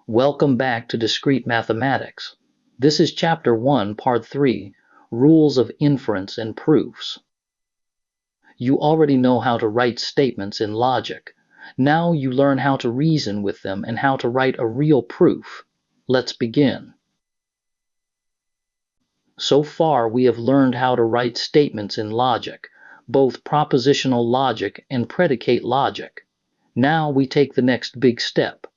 Welcome back to Discrete Mathematics. This is Chapter 1, Part 3, Rules of Inference and Proofs. You already know how to write statements in logic. Now you learn how to reason with them and how to write a real proof. Let's begin. So far we have learned how to write statements in logic, both propositional logic and predicate logic. Now we take the next big step.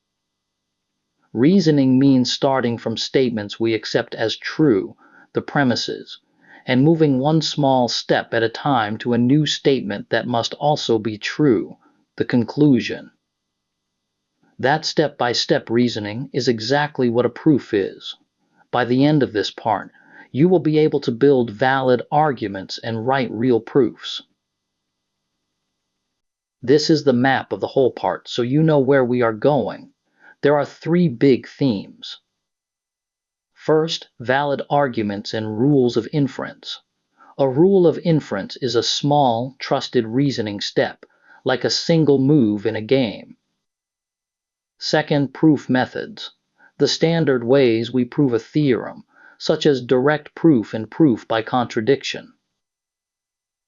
Reasoning means starting from statements we accept as true, the premises, and moving one small step at a time to a new statement that must also be true, the conclusion. That step-by-step reasoning is exactly what a proof is. By the end of this part, you will be able to build valid arguments and write real proofs. This is the map of the whole part, so you know where we are going. There are three big themes. First, valid arguments and rules of inference. A rule of inference is a small, trusted reasoning step, like a single move in a game. Second, proof methods. The standard ways we prove a theorem, such as direct proof and proof by contradiction.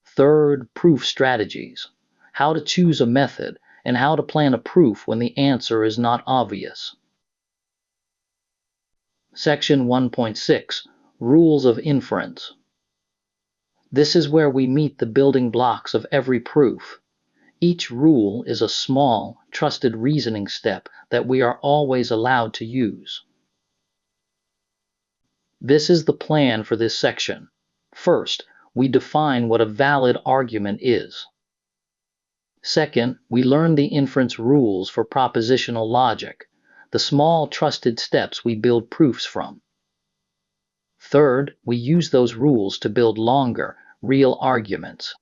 Third, proof strategies. How to choose a method and how to plan a proof when the answer is not obvious. Section 1.6, Rules of Inference. This is where we meet the building blocks of every proof. Each rule is a small, trusted reasoning step that we are always allowed to use. This is the plan for this section. First, we define what a valid argument is. Second, we learn the inference rules for propositional logic, the small trusted steps we build proofs from. Third, we use those rules to build longer, real arguments.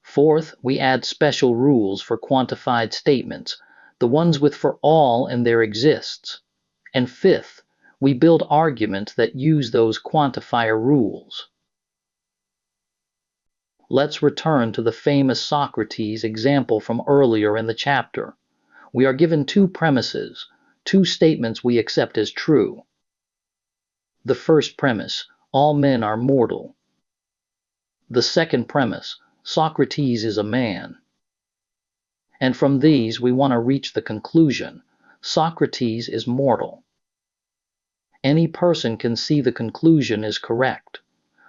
Fourth, we add special rules for quantified statements, the ones with for all and there exists. And fifth, we build arguments that use those quantifier rules. Let's return to the famous Socrates example from earlier in the chapter. We are given two premises, two statements we accept as true. The first premise, all men are mortal. The second premise, Socrates is a man. And from these we want to reach the conclusion, Socrates is mortal. Any person can see the conclusion is correct,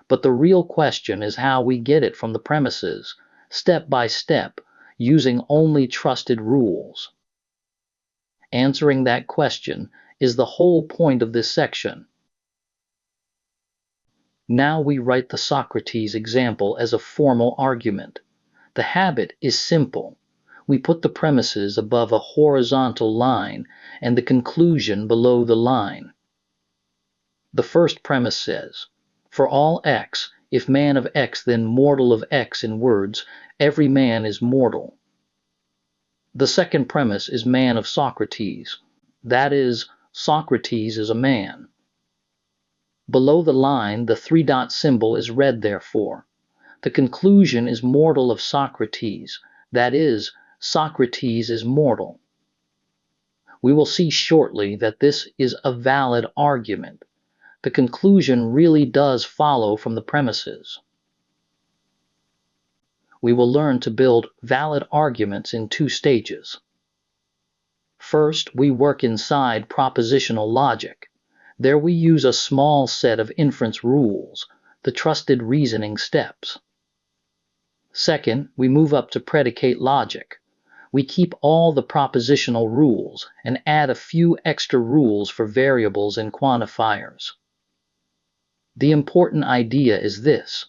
but the real question is how we get it from the premises, step by step, using only trusted rules. Answering that question is the whole point of this section. Now we write the Socrates example as a formal argument. The habit is simple. We put the premises above a horizontal line and the conclusion below the line. The first premise says, for all x, if man of x then mortal of x in words, every man is mortal. The second premise is man of Socrates. That is, Socrates is a man. Below the line, the three-dot symbol is red therefore. The conclusion is mortal of Socrates. That is, Socrates is mortal. We will see shortly that this is a valid argument. The conclusion really does follow from the premises. We will learn to build valid arguments in two stages. First, we work inside propositional logic. There we use a small set of inference rules, the trusted reasoning steps. Second, we move up to predicate logic. We keep all the propositional rules and add a few extra rules for variables and quantifiers. The important idea is this.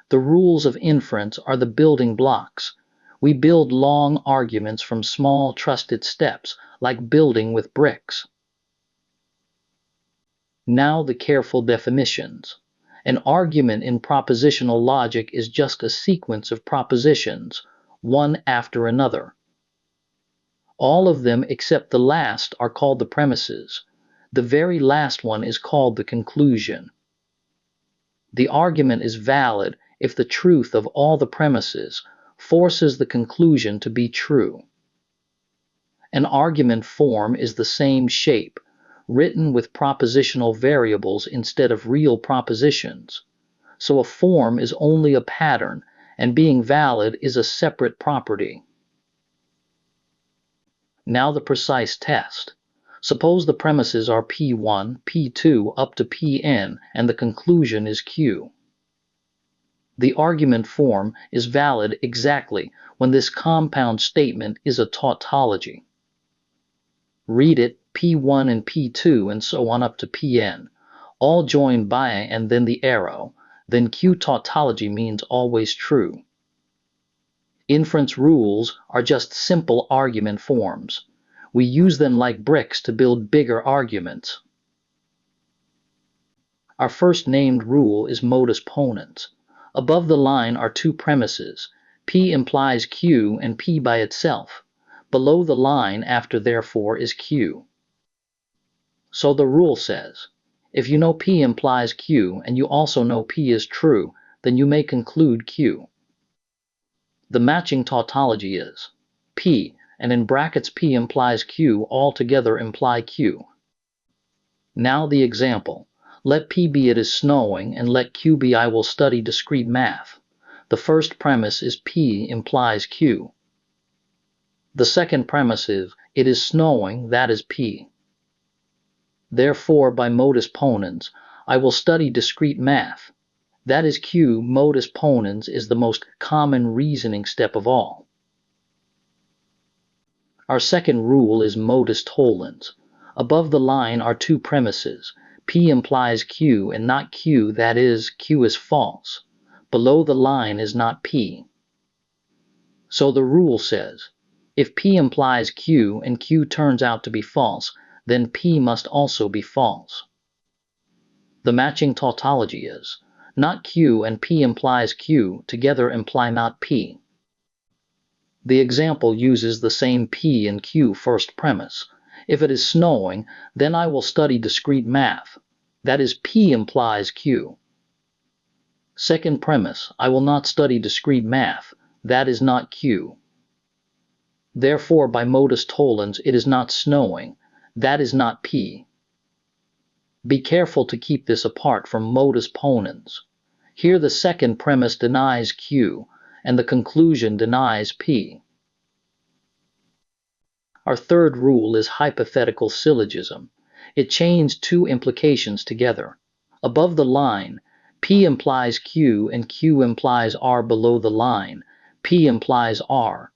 The rules of inference are the building blocks. We build long arguments from small trusted steps, like building with bricks. Now the careful definitions. An argument in propositional logic is just a sequence of propositions, one after another. All of them except the last are called the premises. The very last one is called the conclusion. The argument is valid if the truth of all the premises forces the conclusion to be true. An argument form is the same shape, written with propositional variables instead of real propositions. So a form is only a pattern, and being valid is a separate property. Now the precise test. Suppose the premises are P1, P2 up to Pn, and the conclusion is Q. The argument form is valid exactly when this compound statement is a tautology. Read it P1 and P2 and so on up to Pn, all joined by and then the arrow, then Q tautology means always true. Inference rules are just simple argument forms. We use them like bricks to build bigger arguments. Our first named rule is modus ponens. Above the line are two premises. P implies Q and P by itself. Below the line after therefore is Q. So the rule says, if you know P implies Q and you also know P is true, then you may conclude Q. The matching tautology is P, and in brackets P implies Q all together imply Q. Now the example. Let P be it is snowing, and let Q be I will study discrete math. The first premise is P implies Q. The second premise is it is snowing, that is P. Therefore, by modus ponens, I will study discrete math. That is Q. Modus ponens is the most common reasoning step of all. Our second rule is modus tollens. Above the line are two premises. P implies Q and not Q, that is, Q is false. Below the line is not P. So the rule says, if P implies Q and Q turns out to be false, then P must also be false. The matching tautology is, not Q and P implies Q together imply not P. The example uses the same P and Q first premise. If it is snowing, then I will study discrete math. That is, P implies Q. Second premise, I will not study discrete math. That is not Q. Therefore, by modus tollens, it is not snowing. That is not P. Be careful to keep this apart from modus ponens. Here the second premise denies Q, and the conclusion denies P. Our third rule is hypothetical syllogism. It chains two implications together. Above the line, P implies Q and Q implies R below the line. P implies R.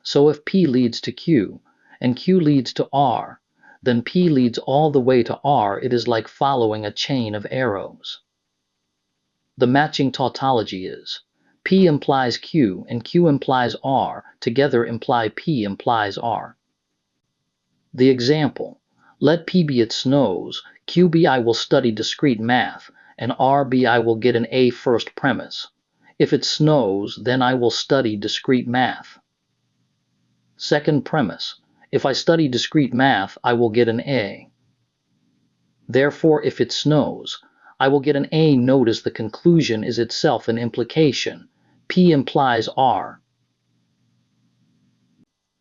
So if P leads to Q and Q leads to R, then P leads all the way to R. It is like following a chain of arrows. The matching tautology is P implies Q and Q implies R together imply P implies R. The example, let P be it snows, Q be I will study discrete math, and R be I will get an A first premise. If it snows, then I will study discrete math. Second premise, if I study discrete math, I will get an A. Therefore, if it snows, I will get an A. Notice the conclusion is itself an implication. P implies R.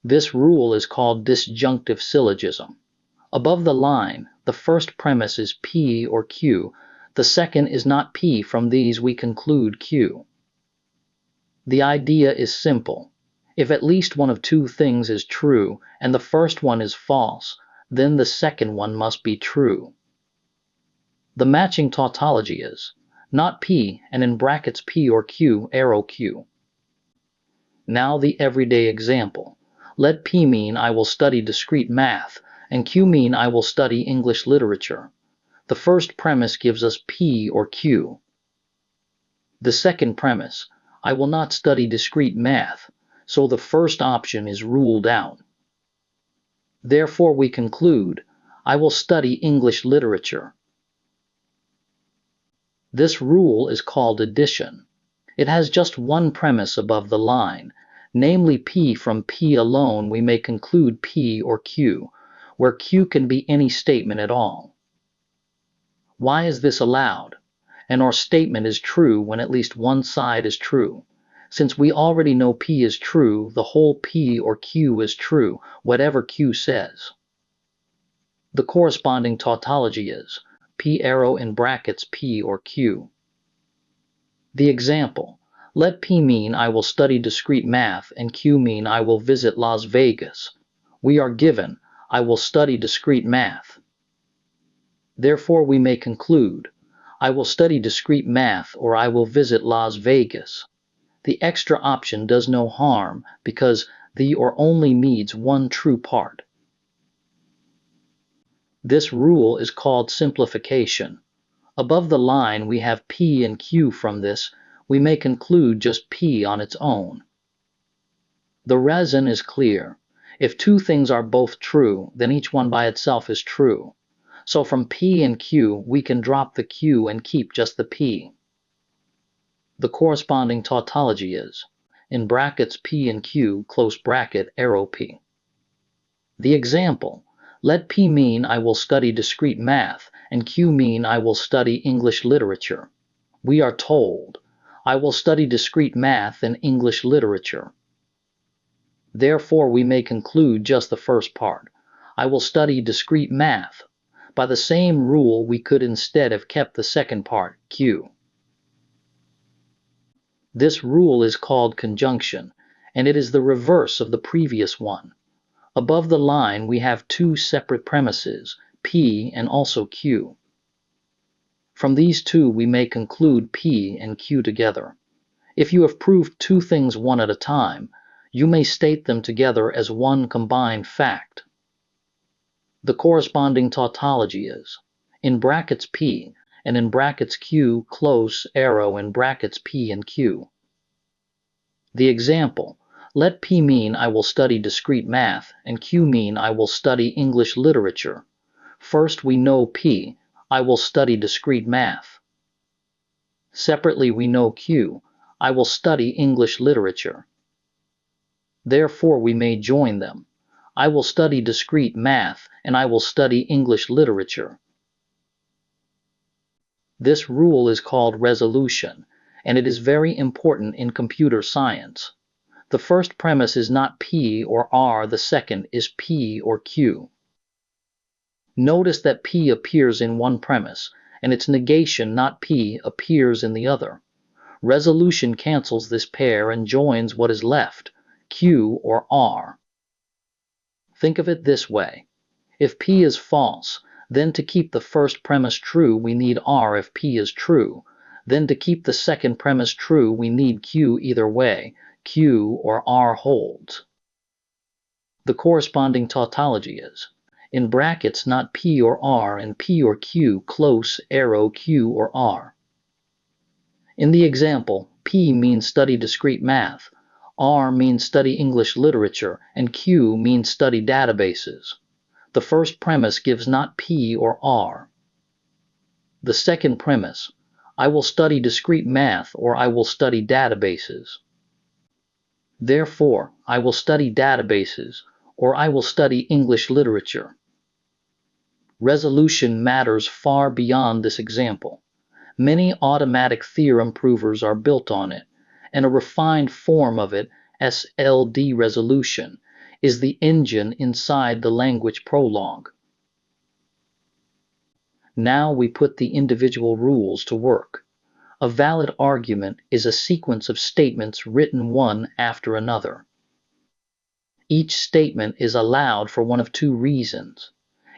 This rule is called disjunctive syllogism. Above the line, the first premise is P or Q. The second is not P. From these we conclude Q. The idea is simple. If at least one of two things is true and the first one is false, then the second one must be true. The matching tautology is not P, and in brackets P or Q, arrow Q. Now the everyday example. Let P mean I will study discrete math, and Q mean I will study English literature. The first premise gives us P or Q. The second premise, I will not study discrete math, so the first option is ruled out. Therefore we conclude, I will study English literature. This rule is called addition. It has just one premise above the line, namely P. From P alone we may conclude P or Q, where Q can be any statement at all. Why is this allowed? An or statement is true when at least one side is true. Since we already know P is true, the whole P or Q is true, whatever Q says. The corresponding tautology is P arrow in brackets P or Q. The example: let P mean I will study discrete math and Q mean I will visit Las Vegas. We are given I will study discrete math. Therefore we may conclude I will study discrete math or I will visit Las Vegas. The extra option does no harm because the or only needs one true part. This rule is called simplification. Above the line we have P and Q. From this, we may conclude just P on its own. The reason is clear. If two things are both true, then each one by itself is true. So from P and Q, we can drop the Q and keep just the P. The corresponding tautology is, in brackets P and Q, close bracket, arrow P. The example: let P mean I will study discrete math, and Q mean I will study English literature. We are told, I will study discrete math and English literature. Therefore we may conclude just the first part, I will study discrete math. By the same rule we could instead have kept the second part, Q. This rule is called conjunction, and it is the reverse of the previous one. Above the line we have two separate premises, P and also Q. From these two we may conclude P and Q together. If you have proved two things one at a time, you may state them together as one combined fact. The corresponding tautology is, in brackets P and in brackets Q, close arrow in brackets P and Q. The example: let P mean I will study discrete math and Q mean I will study English literature. First we know P, I will study discrete math. Separately we know Q, I will study English literature. Therefore we may join them. I will study discrete math and I will study English literature. This rule is called resolution, and it is very important in computer science. The first premise is not P or R, the second is P or Q. Notice that P appears in one premise, and its negation, not P, appears in the other. Resolution cancels this pair and joins what is left, Q or R. Think of it this way. If P is false, then to keep the first premise true we need R. If P is true, then to keep the second premise true we need Q. Either way, Q or R holds. The corresponding tautology is, in brackets not P or R and P or Q, close arrow Q or R. In the example, P means study discrete math, R means study English literature, and Q means study databases. The first premise gives not P or R. The second premise, I will study discrete math or I will study databases. Therefore, I will study databases or I will study English literature. Resolution matters far beyond this example. Many automatic theorem provers are built on it, and a refined form of it, SLD resolution, is the engine inside the language prologue. Now we put the individual rules to work. A valid argument is a sequence of statements written one after another. Each statement is allowed for one of two reasons.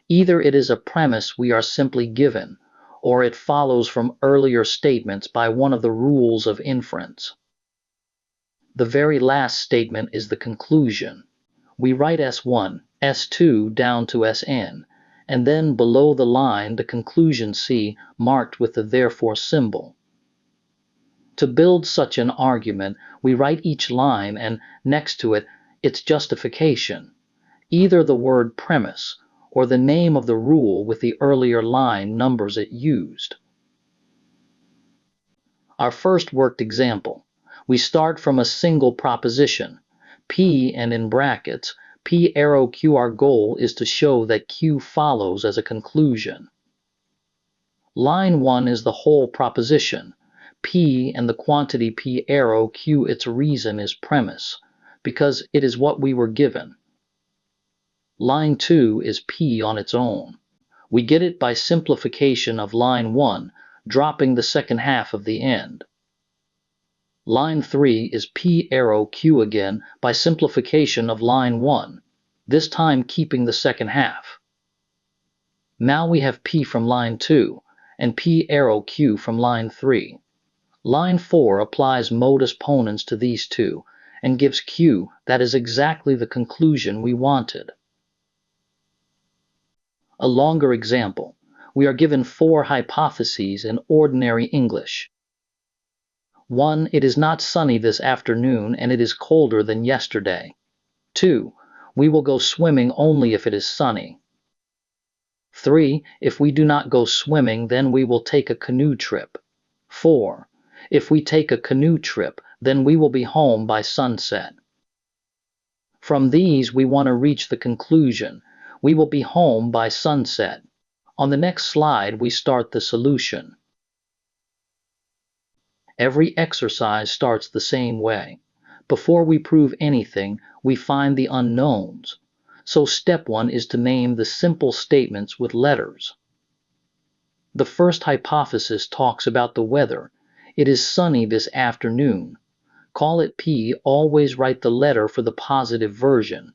Either it is a premise we are simply given, or it follows from earlier statements by one of the rules of inference. The very last statement is the conclusion. We write S1, S2 down to Sn, and then below the line the conclusion C marked with the therefore symbol. To build such an argument, we write each line and, next to it, its justification, either the word premise or the name of the rule with the earlier line numbers it used. Our first worked example. We start from a single proposition, P, and in brackets, P arrow Q. Our goal is to show that Q follows as a conclusion. Line 1 is the whole proposition. P and the quantity P arrow Q its reason is premise, because it is what we were given. Line 2 is P on its own. We get it by simplification of line 1, dropping the second half of the end. Line 3 is P arrow Q again by simplification of line 1, this time keeping the second half. Now we have P from line 2 and P arrow Q from line 3. Line 4 applies modus ponens to these two and gives Q that is exactly the conclusion we wanted. A longer example. We are given 4 hypotheses in ordinary English. 1. It is not sunny this afternoon and it is colder than yesterday. 2. We will go swimming only if it is sunny. 3. If we do not go swimming, then we will take a canoe trip. 4. If we take a canoe trip, then we will be home by sunset. From these, we want to reach the conclusion. We will be home by sunset. On the next slide, we start the solution. Every exercise starts the same way. Before we prove anything, we find the unknowns. So step 1 is to name the simple statements with letters. The first hypothesis talks about the weather. It is sunny this afternoon. Call it P, always write the letter for the positive version.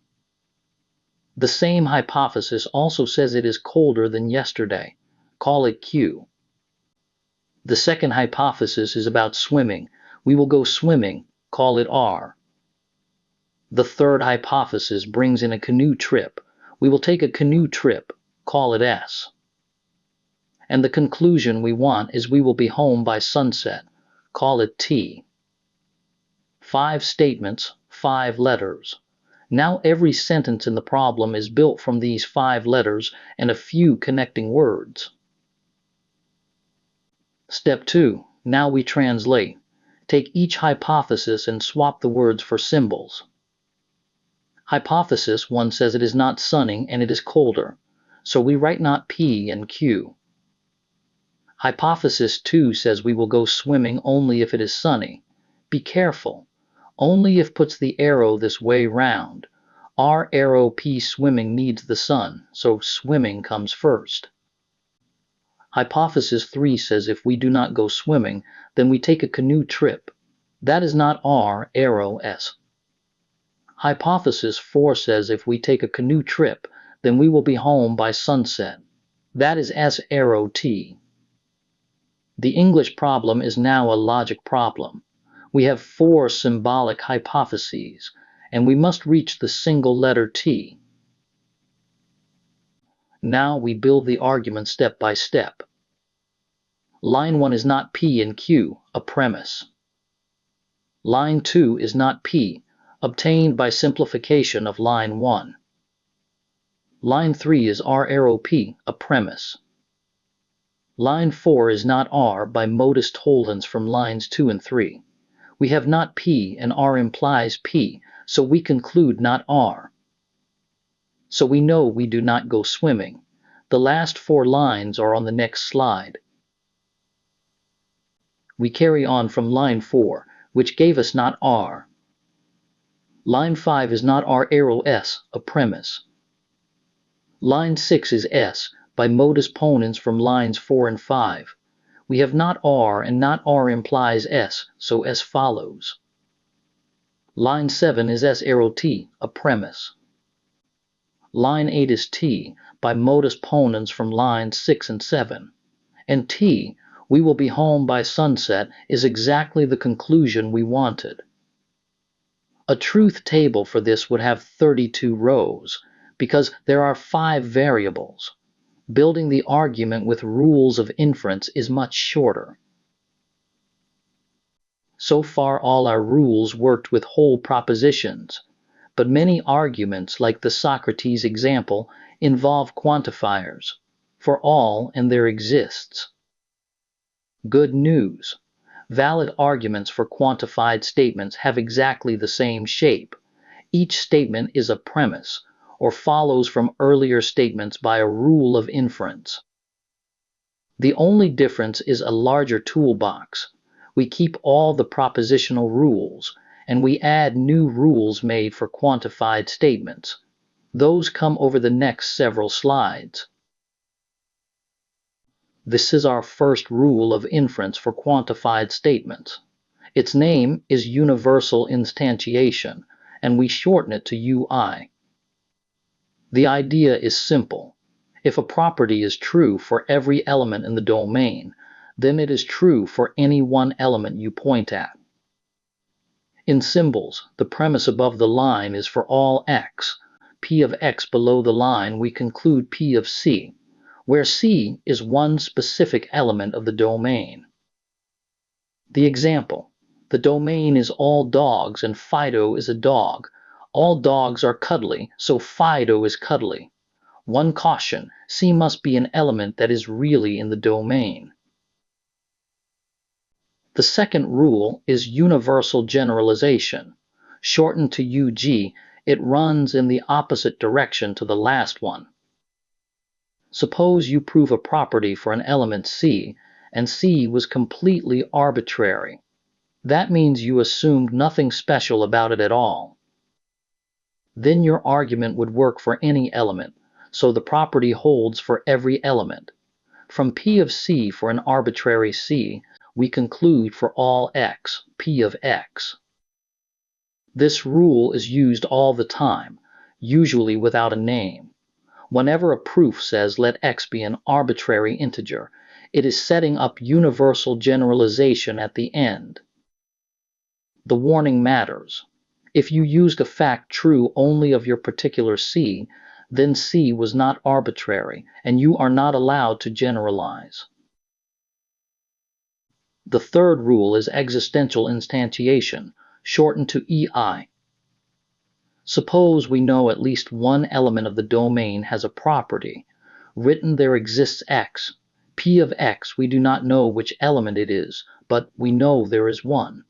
The same hypothesis also says it is colder than yesterday. Call it Q. The second hypothesis is about swimming. We will go swimming. Call it R. The third hypothesis brings in a canoe trip. We will take a canoe trip. Call it S. And the conclusion we want is we will be home by sunset. Call it T. 5 statements, 5 letters. Now every sentence in the problem is built from these 5 letters and a few connecting words. Step 2. Now we translate. Take each hypothesis and swap the words for symbols. Hypothesis 1 says it is not sunny and it is colder, so we write not P and Q. Hypothesis 2 says we will go swimming only if it is sunny. Be careful. Only if puts the arrow this way round. R arrow P swimming needs the sun, so swimming comes first. Hypothesis 3 says if we do not go swimming, then we take a canoe trip. That is not R arrow S. Hypothesis 4 says if we take a canoe trip, then we will be home by sunset. That is S arrow T. The English problem is now a logic problem. We have 4 symbolic hypotheses, and we must reach the single letter T. Now we build the argument step by step. Line 1 is not P and Q, a premise. Line 2 is not P, obtained by simplification of line 1. Line 3 is R arrow P, a premise. Line 4 is not R by modus tollens from lines 2 and 3. We have not P and R implies P, so we conclude not R. So we know we do not go swimming. The last 4 lines are on the next slide. We carry on from line 4, which gave us not R. Line 5 is not R arrow S, a premise. Line 6 is S by modus ponens from lines 4 and 5. We have not R and not R implies S, so S follows. Line 7 is S arrow T, a premise. Line 8 is T by modus ponens from lines 6 and 7. And T, we will be home by sunset, is exactly the conclusion we wanted. A truth table for this would have 32 rows, because there are 5 variables. Building the argument with rules of inference is much shorter. So far all our rules worked with whole propositions, but many arguments, like the Socrates example, involve quantifiers, for all and there exists. Good news. Valid arguments for quantified statements have exactly the same shape. Each statement is a premise, or follows from earlier statements by a rule of inference. The only difference is a larger toolbox. We keep all the propositional rules, and we add new rules made for quantified statements. Those come over the next several slides. This is our first rule of inference for quantified statements. Its name is universal instantiation, and we shorten it to UI. The idea is simple. If a property is true for every element in the domain, then it is true for any one element you point at. In symbols, the premise above the line is for all x. P of x below the line, we conclude P of c, where c is one specific element of the domain. The example: the domain is all dogs and Fido is a dog. All dogs are cuddly, so Fido is cuddly. One caution: C must be an element that is really in the domain. The second rule is universal generalization. Shortened to UG, it runs in the opposite direction to the last one. Suppose you prove a property for an element C, and C was completely arbitrary. That means you assumed nothing special about it at all. Then your argument would work for any element, so the property holds for every element. From P of C for an arbitrary C, we conclude for all x, P of x. This rule is used all the time, usually without a name. Whenever a proof says let x be an arbitrary integer, it is setting up universal generalization at the end. The warning matters. If you used a fact true only of your particular C, then C was not arbitrary, and you are not allowed to generalize. The third rule is existential instantiation, shortened to EI. Suppose we know at least one element of the domain has a property. Written there exists x. P of x, we do not know which element it is, but we know there is one.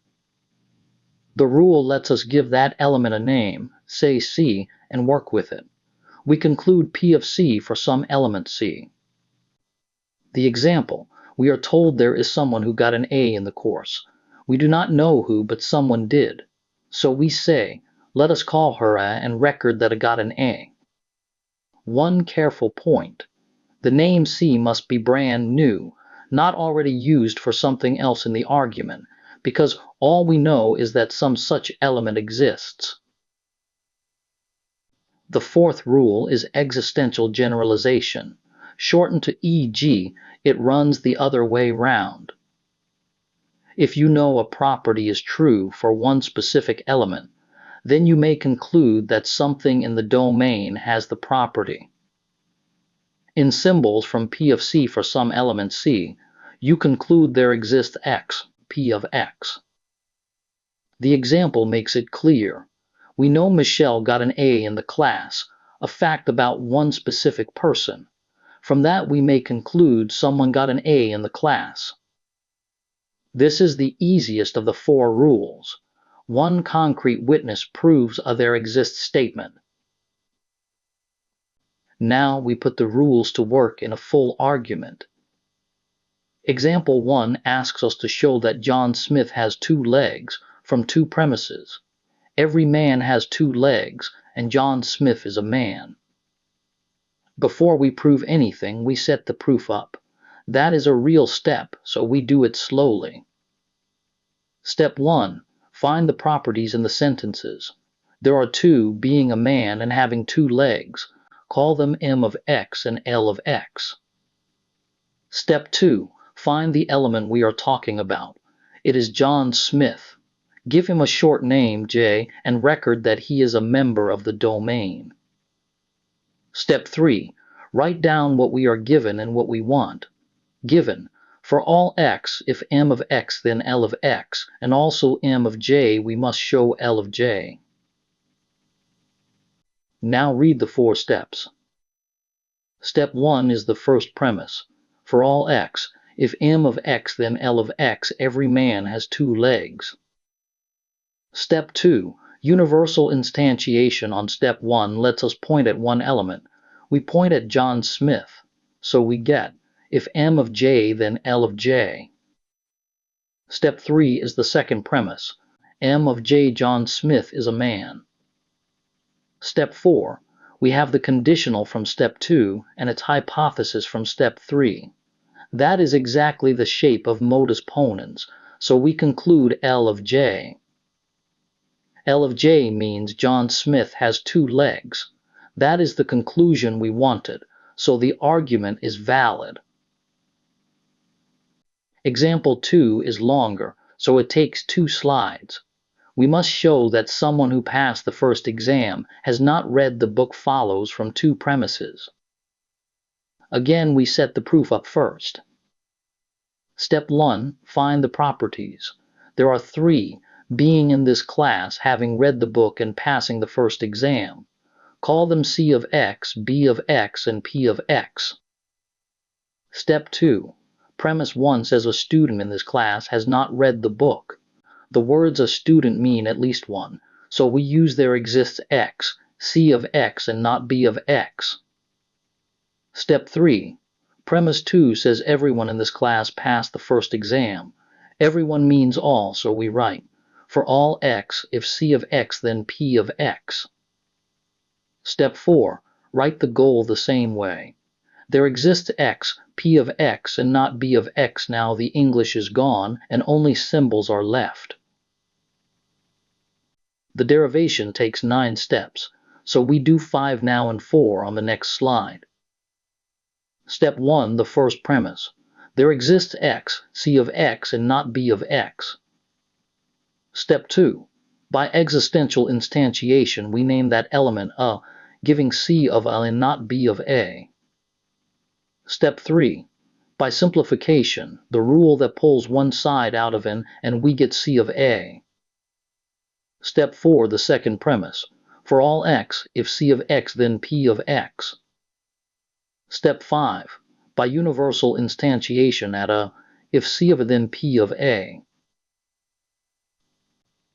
The rule lets us give that element a name, say C, and work with it. We conclude P of C for some element C. The example: we are told there is someone who got an A in the course. We do not know who, but someone did. So we say, let us call her A and record that it got an A. One careful point: the name C must be brand new, not already used for something else in the argument, because all we know is that some such element exists. The fourth rule is existential generalization. Shortened to EG, it runs the other way round. If you know a property is true for one specific element, then you may conclude that something in the domain has the property. In symbols from P of C for some element C, you conclude there exists x, P of x. The example makes it clear. We know Michelle got an A in the class, a fact about one specific person. From that we may conclude someone got an A in the class. This is the easiest of the four rules. One concrete witness proves a there exists statement. Now we put the rules to work in a full argument. Example 1 asks us to show that John Smith has 2 legs from 2 premises. Every man has 2 legs, and John Smith is a man. Before we prove anything, we set the proof up. That is a real step, so we do it slowly. Step 1. Find the properties in the sentences. There are 2, being a man and having 2 legs. Call them M of x and L of x. Step 2. Find the element we are talking about. It is John Smith. Give him a short name, J, and record that he is a member of the domain. Step 3. Write down what we are given and what we want. Given: for all x, if M of x then L of x, and also M of j, we must show L of j. Now read the 4 steps. Step 1 is the first premise. For all x, if M of x then L of x, every man has 2 legs. Step 2. Universal instantiation on step 1 lets us point at one element. We point at John Smith. So we get, if M of j then L of j. Step 3 is the second premise. M of J. John Smith is a man. Step 4. We have the conditional from step 2 and its hypothesis from step 3. That is exactly the shape of modus ponens, so we conclude L of J. L of J means John Smith has two legs. That is the conclusion we wanted, so the argument is valid. Example 2 is longer, so it takes 2 slides. We must show that someone who passed the first exam has not read the book follows from 2 premises. Again, we set the proof up first. Step 1, find the properties. There are 3, being in this class, having read the book and passing the first exam. Call them C of X, B of X, and P of X. Step 2, premise 1 says a student in this class has not read the book. The words a student mean at least one, so we use there exists X, C of X, and not B of X. Step 3. Premise 2 says everyone in this class passed the first exam. Everyone means all, so we write, for all X, if C of X, then P of X. Step 4. Write the goal the same way. There exists X, P of X, and not B of X. Now the English is gone, and only symbols are left. The derivation takes 9 steps, so we do 5 now and 4 on the next slide. Step 1, the first premise. There exists X, C of X, and not B of X. Step 2. By existential instantiation, we name that element A, giving C of A and not B of A. Step 3. By simplification, the rule that pulls one side out of N and we get C of A. Step 4, the second premise. For all X, if C of X, then P of X. Step 5. By universal instantiation at A, if C of A, then P of A.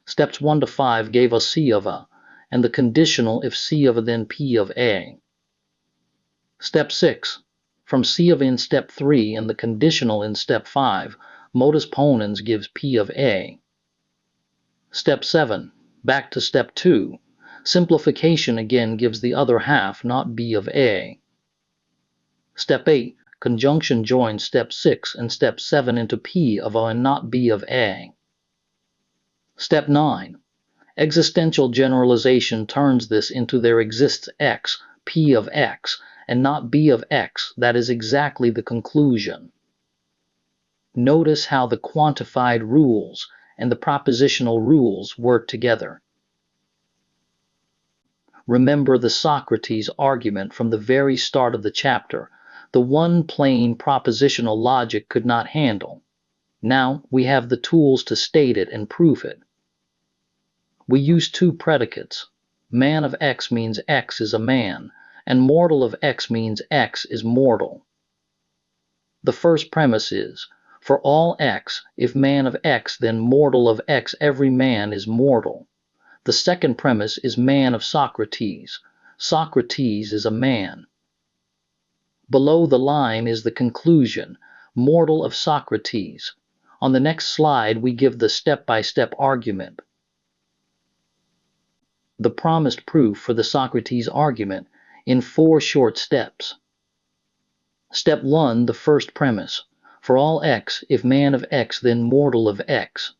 Steps 1 to 5 gave us C of A, and the conditional if C of A, then P of A. Step 6. From C of A in step 3 and the conditional in step 5, modus ponens gives P of A. Step 7. Back to step 2. Simplification again gives the other half, not B of A. Step 8. Conjunction joins step 6 and step 7 into P of A and not B of A. Step 9. Existential generalization turns this into there exists X, P of X, and not B of X. That is exactly the conclusion. Notice how the quantified rules and the propositional rules work together. Remember the Socrates argument from the very start of the chapter, the one plain propositional logic could not handle. Now we have the tools to state it and prove it. We use 2 predicates. Man of X means X is a man, and mortal of X means X is mortal. The first premise is, for all X, if man of X, then mortal of X, every man is mortal. The second premise is man of Socrates. Socrates is a man. Below the line is the conclusion, mortal of Socrates. On the next slide, we give the step-by-step argument. The promised proof for the Socrates argument in 4 short steps. Step 1, the first premise. For all X, if man of X, then mortal of X.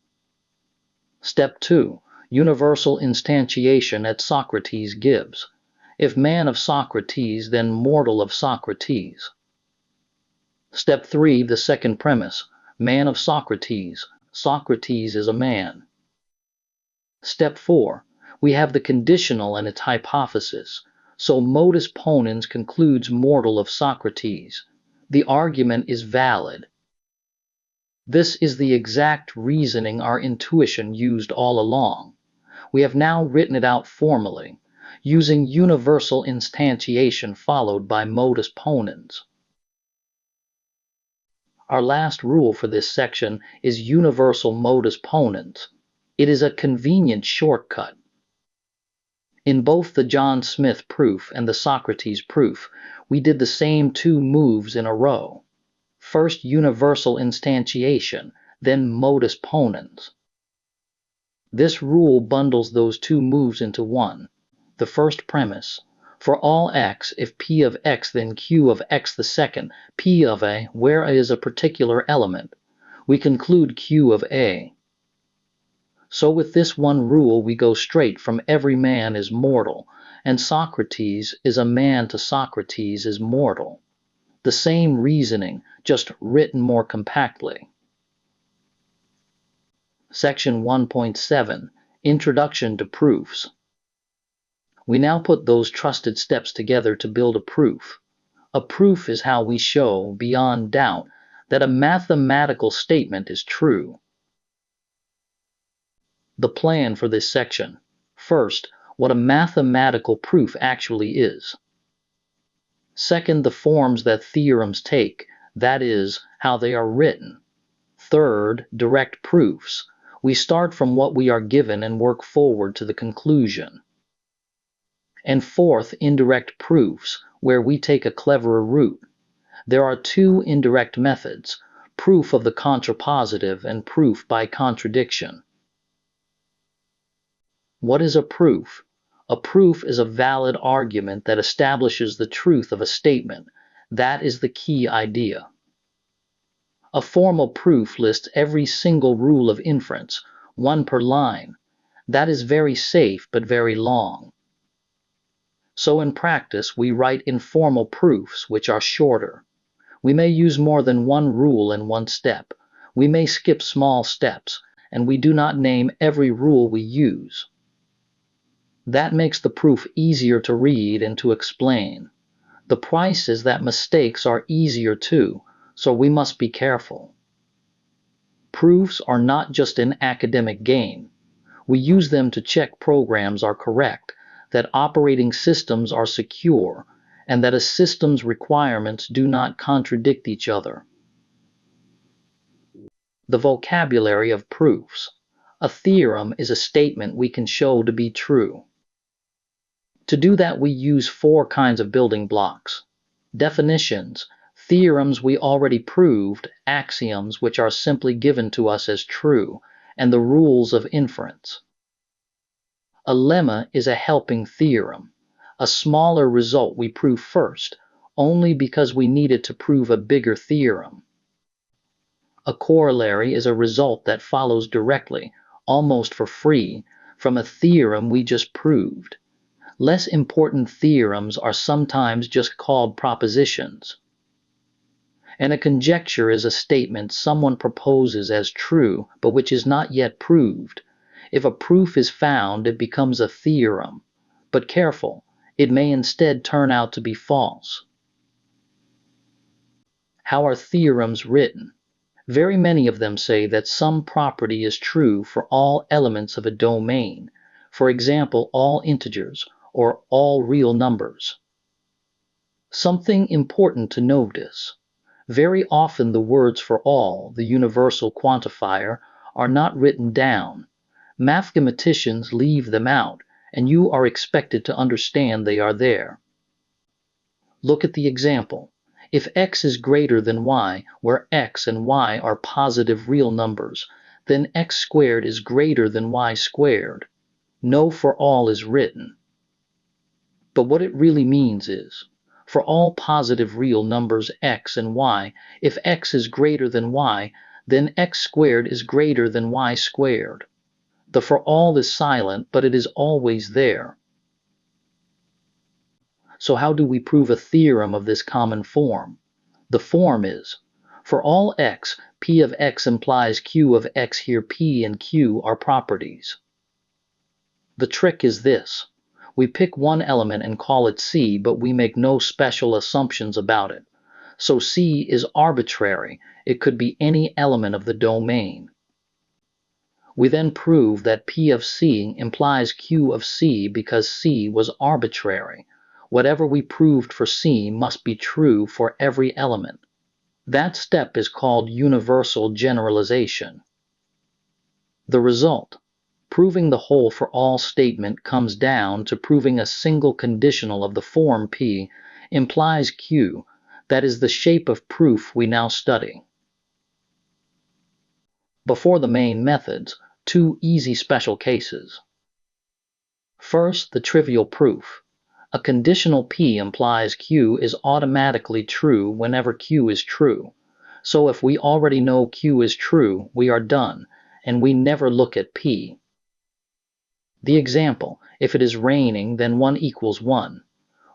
Step 2, universal instantiation at Socrates gives. If man of Socrates, then mortal of Socrates. Step 3, the second premise. Man of Socrates. Socrates is a man. Step 4, we have the conditional and its hypothesis. So modus ponens concludes mortal of Socrates. The argument is valid. This is the exact reasoning our intuition used all along. We have now written it out formally, using universal instantiation followed by modus ponens. Our last rule for this section is universal modus ponens. It is a convenient shortcut. In both the John Smith proof and the Socrates proof, we did the same 2 moves in a row. First, universal instantiation, then modus ponens. This rule bundles those two moves into one. The first premise: for all x, if p of x then q of x the second, p of a, where a is a particular element, we conclude q of a. So with this one rule we go straight from every man is mortal, and Socrates is a man to Socrates is mortal. The same reasoning, just written more compactly. Section 1.7, Introduction to Proofs. We now put those trusted steps together to build a proof. A proof is how we show, beyond doubt, that a mathematical statement is true. The plan for this section. First, what a mathematical proof actually is. Second, the forms that theorems take, that is, how they are written. Third, direct proofs. We start from what we are given and work forward to the conclusion. And fourth, indirect proofs, where we take a cleverer route. There are two indirect methods: proof of the contrapositive and proof by contradiction. What is a proof? A proof is a valid argument that establishes the truth of a statement. That is the key idea. A formal proof lists every single rule of inference, one per line. That is very safe but very long. So in practice, we write informal proofs which are shorter. We may use more than one rule in one step. We may skip small steps, and we do not name every rule we use. That makes the proof easier to read and to explain. The price is that mistakes are easier too, so we must be careful. Proofs are not just an academic game. We use them to check programs are correct, that operating systems are secure, and that a system's requirements do not contradict each other. The vocabulary of proofs. A theorem is a statement we can show to be true. To do that, we use four kinds of building blocks. Definitions, theorems we already proved, axioms which are simply given to us as true, and the rules of inference. A lemma is a helping theorem. A smaller result we prove first, only because we need it to prove a bigger theorem. A corollary is a result that follows directly, almost for free, from a theorem we just proved. Less important theorems are sometimes just called propositions. And a conjecture is a statement someone proposes as true, but which is not yet proved. If a proof is found, it becomes a theorem. But careful, it may instead turn out to be false. How are theorems written? Very many of them say that some property is true for all elements of a domain, for example, all integers, or all real numbers. Something important to notice. Very often the words for all, the universal quantifier, are not written down. Mathematicians leave them out, and you are expected to understand they are there. Look at the example. If x is greater than y, where x and y are positive real numbers, then x squared is greater than y squared. No for all is written. But what it really means is, for all positive real numbers x and y, if x is greater than y, then x squared is greater than y squared. The for all is silent, but it is always there. So how do we prove a theorem of this common form? The form is, for all x, p of x implies q of x. Here p and q are properties. The trick is this. We pick one element and call it C, but we make no special assumptions about it. So C is arbitrary. It could be any element of the domain. We then prove that P of C implies Q of C because C was arbitrary. Whatever we proved for C must be true for every element. That step is called universal generalization. The result. Proving the whole for all statement comes down to proving a single conditional of the form P implies Q, that is the shape of proof we now study. Before the main methods, two easy special cases. First, the trivial proof. A conditional P implies Q is automatically true whenever Q is true. So if we already know Q is true, we are done, and we never look at P. The example, if it is raining, then 1 equals 1.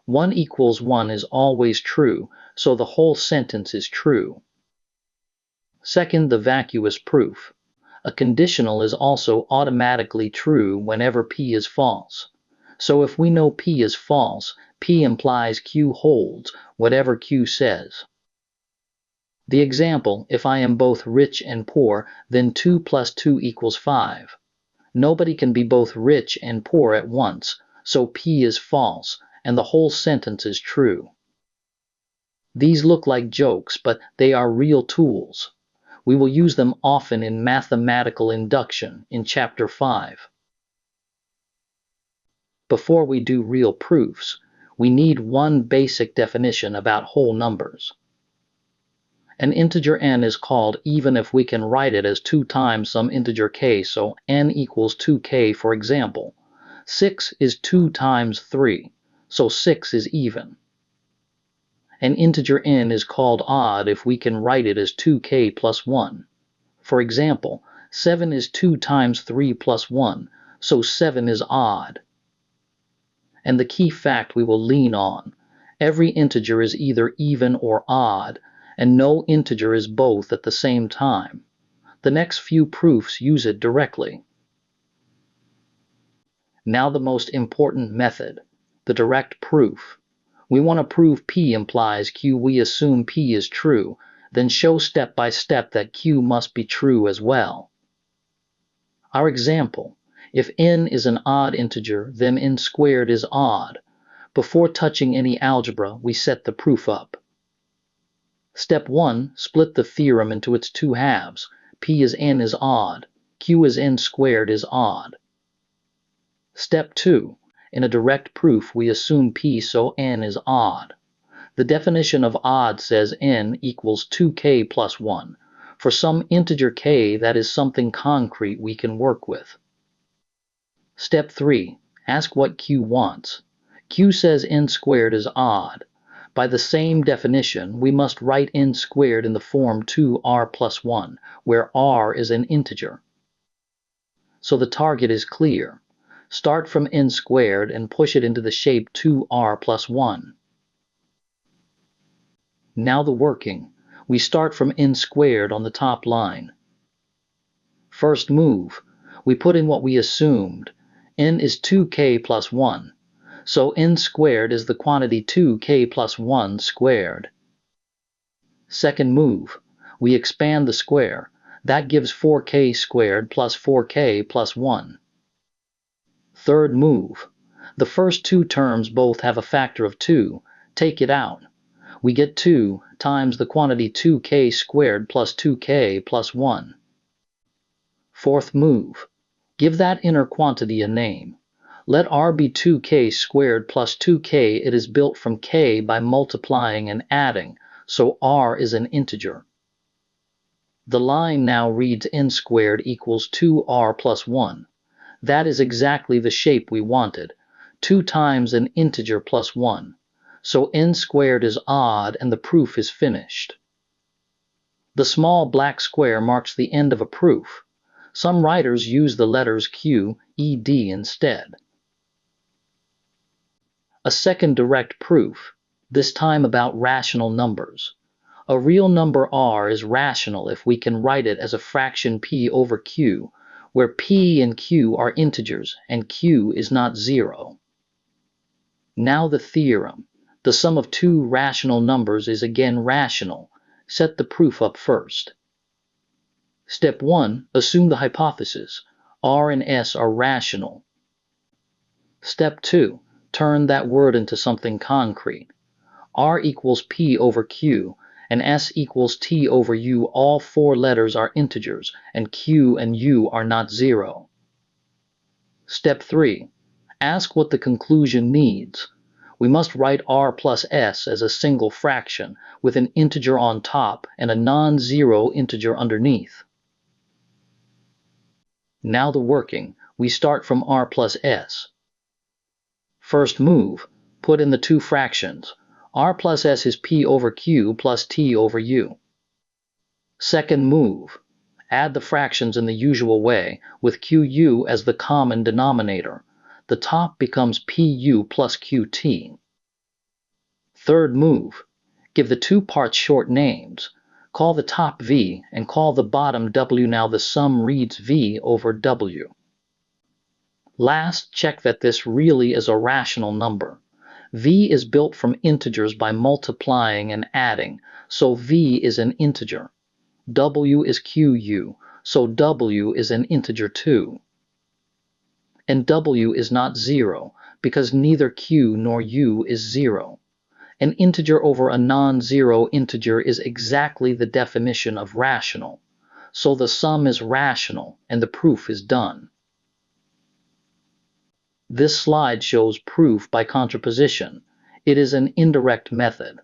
1 equals 1 is always true, so the whole sentence is true. Second, the vacuous proof. A conditional is also automatically true whenever P is false. So if we know P is false, P implies Q holds, whatever Q says. The example, if I am both rich and poor, then 2 plus 2 equals 5. Nobody can be both rich and poor at once, so P is false, and the whole sentence is true. These look like jokes, but they are real tools. We will use them often in mathematical induction in Chapter 5. Before we do real proofs, we need one basic definition about whole numbers. An integer n is called even if we can write it as 2 times some integer k, so n equals 2k, for example. 6 is 2 times 3, so 6 is even. An integer n is called odd if we can write it as 2k plus 1. For example, 7 is 2 times 3 plus 1, so 7 is odd. And the key fact we will lean on, every integer is either even or odd, and no integer is both at the same time. The next few proofs use it directly. Now the most important method, the direct proof. We want to prove P implies Q. We assume P is true, then show step by step that Q must be true as well. Our example, if n is an odd integer, then n squared is odd. Before touching any algebra, we set the proof up. Step 1, split the theorem into its 2 halves. P is n is odd, Q is n squared is odd. Step 2, in a direct proof we assume P so n is odd. The definition of odd says n equals 2k plus 1. For some integer k, that is something concrete we can work with. Step 3, ask what Q wants. Q says n squared is odd. By the same definition, we must write n squared in the form 2r plus 1, where r is an integer. So the target is clear. Start from n squared and push it into the shape 2r plus 1. Now the working. We start from n squared on the top line. First move. We put in what we assumed. N is 2k plus 1. So n squared is the quantity 2k plus 1 squared. Second move. We expand the square. That gives 4k squared plus 4k plus 1. Third move. The first 2 terms both have a factor of 2. Take it out. We get 2 times the quantity 2k squared plus 2k plus 1. Fourth move. Give that inner quantity a name. Let r be 2k squared plus 2k. It is built from k by multiplying and adding, so r is an integer. The line now reads n squared equals 2r plus 1. That is exactly the shape we wanted, 2 times an integer plus 1. So n squared is odd and the proof is finished. The small black square marks the end of a proof. Some writers use the letters Q, E, D instead. A second direct proof, this time about rational numbers. A real number r is rational if we can write it as a fraction p over q, where p and q are integers and q is not 0. Now the theorem. The sum of 2 rational numbers is again rational. Set the proof up first. Step 1. Assume the hypothesis. R and S are rational. Step 2. Turn that word into something concrete. R equals P over Q, and S equals T over U. All 4 letters are integers, and Q and U are not 0. Step 3. Ask what the conclusion needs. We must write r plus s as a single fraction, with an integer on top and a non-zero integer underneath. Now the working, we start from r plus s. First move, put in the two fractions. R plus s is p over q plus t over u. Second move, add the fractions in the usual way, with qu as the common denominator. The top becomes pu plus qt. Third move, give the two parts short names. Call the top v and call the bottom w. Now the sum reads v over w. Last, check that this really is a rational number. V is built from integers by multiplying and adding, so V is an integer. W is QU, so W is an integer too. And W is not 0, because neither Q nor U is 0. An integer over a non-zero integer is exactly the definition of rational, so the sum is rational and the proof is done. This slide shows proof by contraposition. It is an indirect method.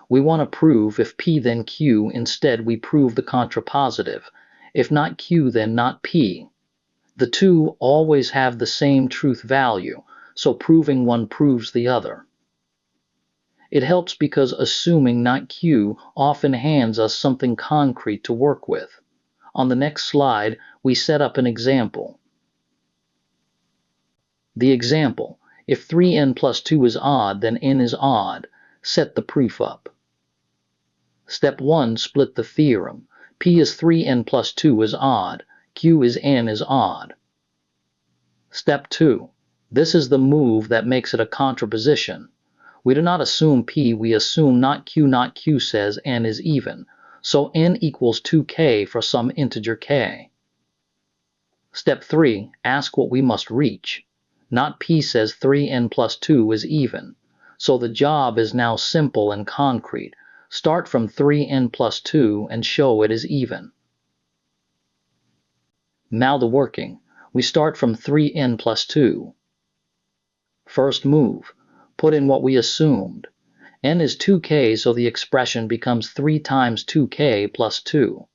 We want to prove if P then Q, instead we prove the contrapositive. If not Q then not P. The two always have the same truth value, so proving one proves the other. It helps because assuming not Q often hands us something concrete to work with. On the next slide, we set up an example. The example, if 3n plus 2 is odd, then n is odd. Set the proof up. Step 1, split the theorem. P is 3n plus 2 is odd. Q is n is odd. Step 2, this is the move that makes it a contraposition. We do not assume P, we assume not Q says n is even, so n equals 2k for some integer k. Step 3, ask what we must reach. Not P says 3n plus 2 is even, so the job is now simple and concrete. Start from 3n plus 2 and show it is even. Now the working, we start from 3n plus 2. First move, put in what we assumed. N is 2k, so the expression becomes 3 times 2k plus 2.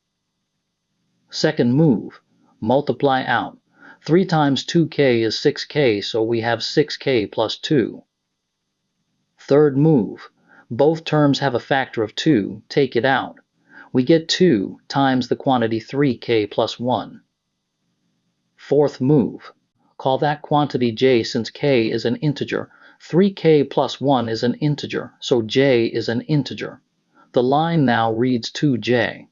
Second move, multiply out. 3 times 2k is 6k, so we have 6k plus 2. Third move, both terms have a factor of 2, take it out. We get 2 times the quantity 3k plus 1. Fourth move, call that quantity j since k is an integer. 3k plus 1 is an integer, so j is an integer. The line now reads 2j.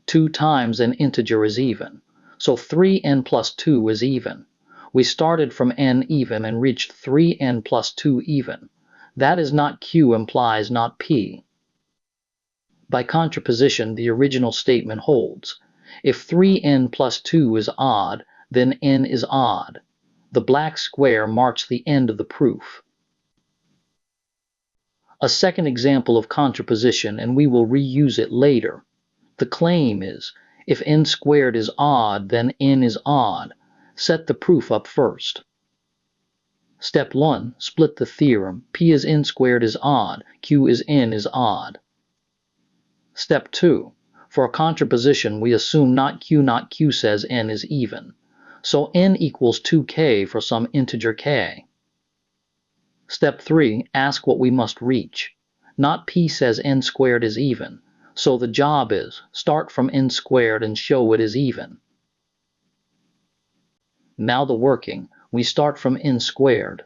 2 times an integer is even, so 3n plus 2 is even. We started from n even and reached 3n plus 2 even. That is not Q implies not P. By contraposition, the original statement holds. If 3n plus 2 is odd, then n is odd. The black square marks the end of the proof. A second example of contraposition, and we will reuse it later. The claim is, if n squared is odd, then n is odd. Set the proof up first. Step 1, split the theorem. P is n squared is odd, Q is n is odd. Step 2, for a contraposition, we assume not Q says n is even. So n equals 2k for some integer k. Step 3, ask what we must reach. Not P says n squared is even, so the job is, start from n squared and show it is even. Now the working, we start from n squared.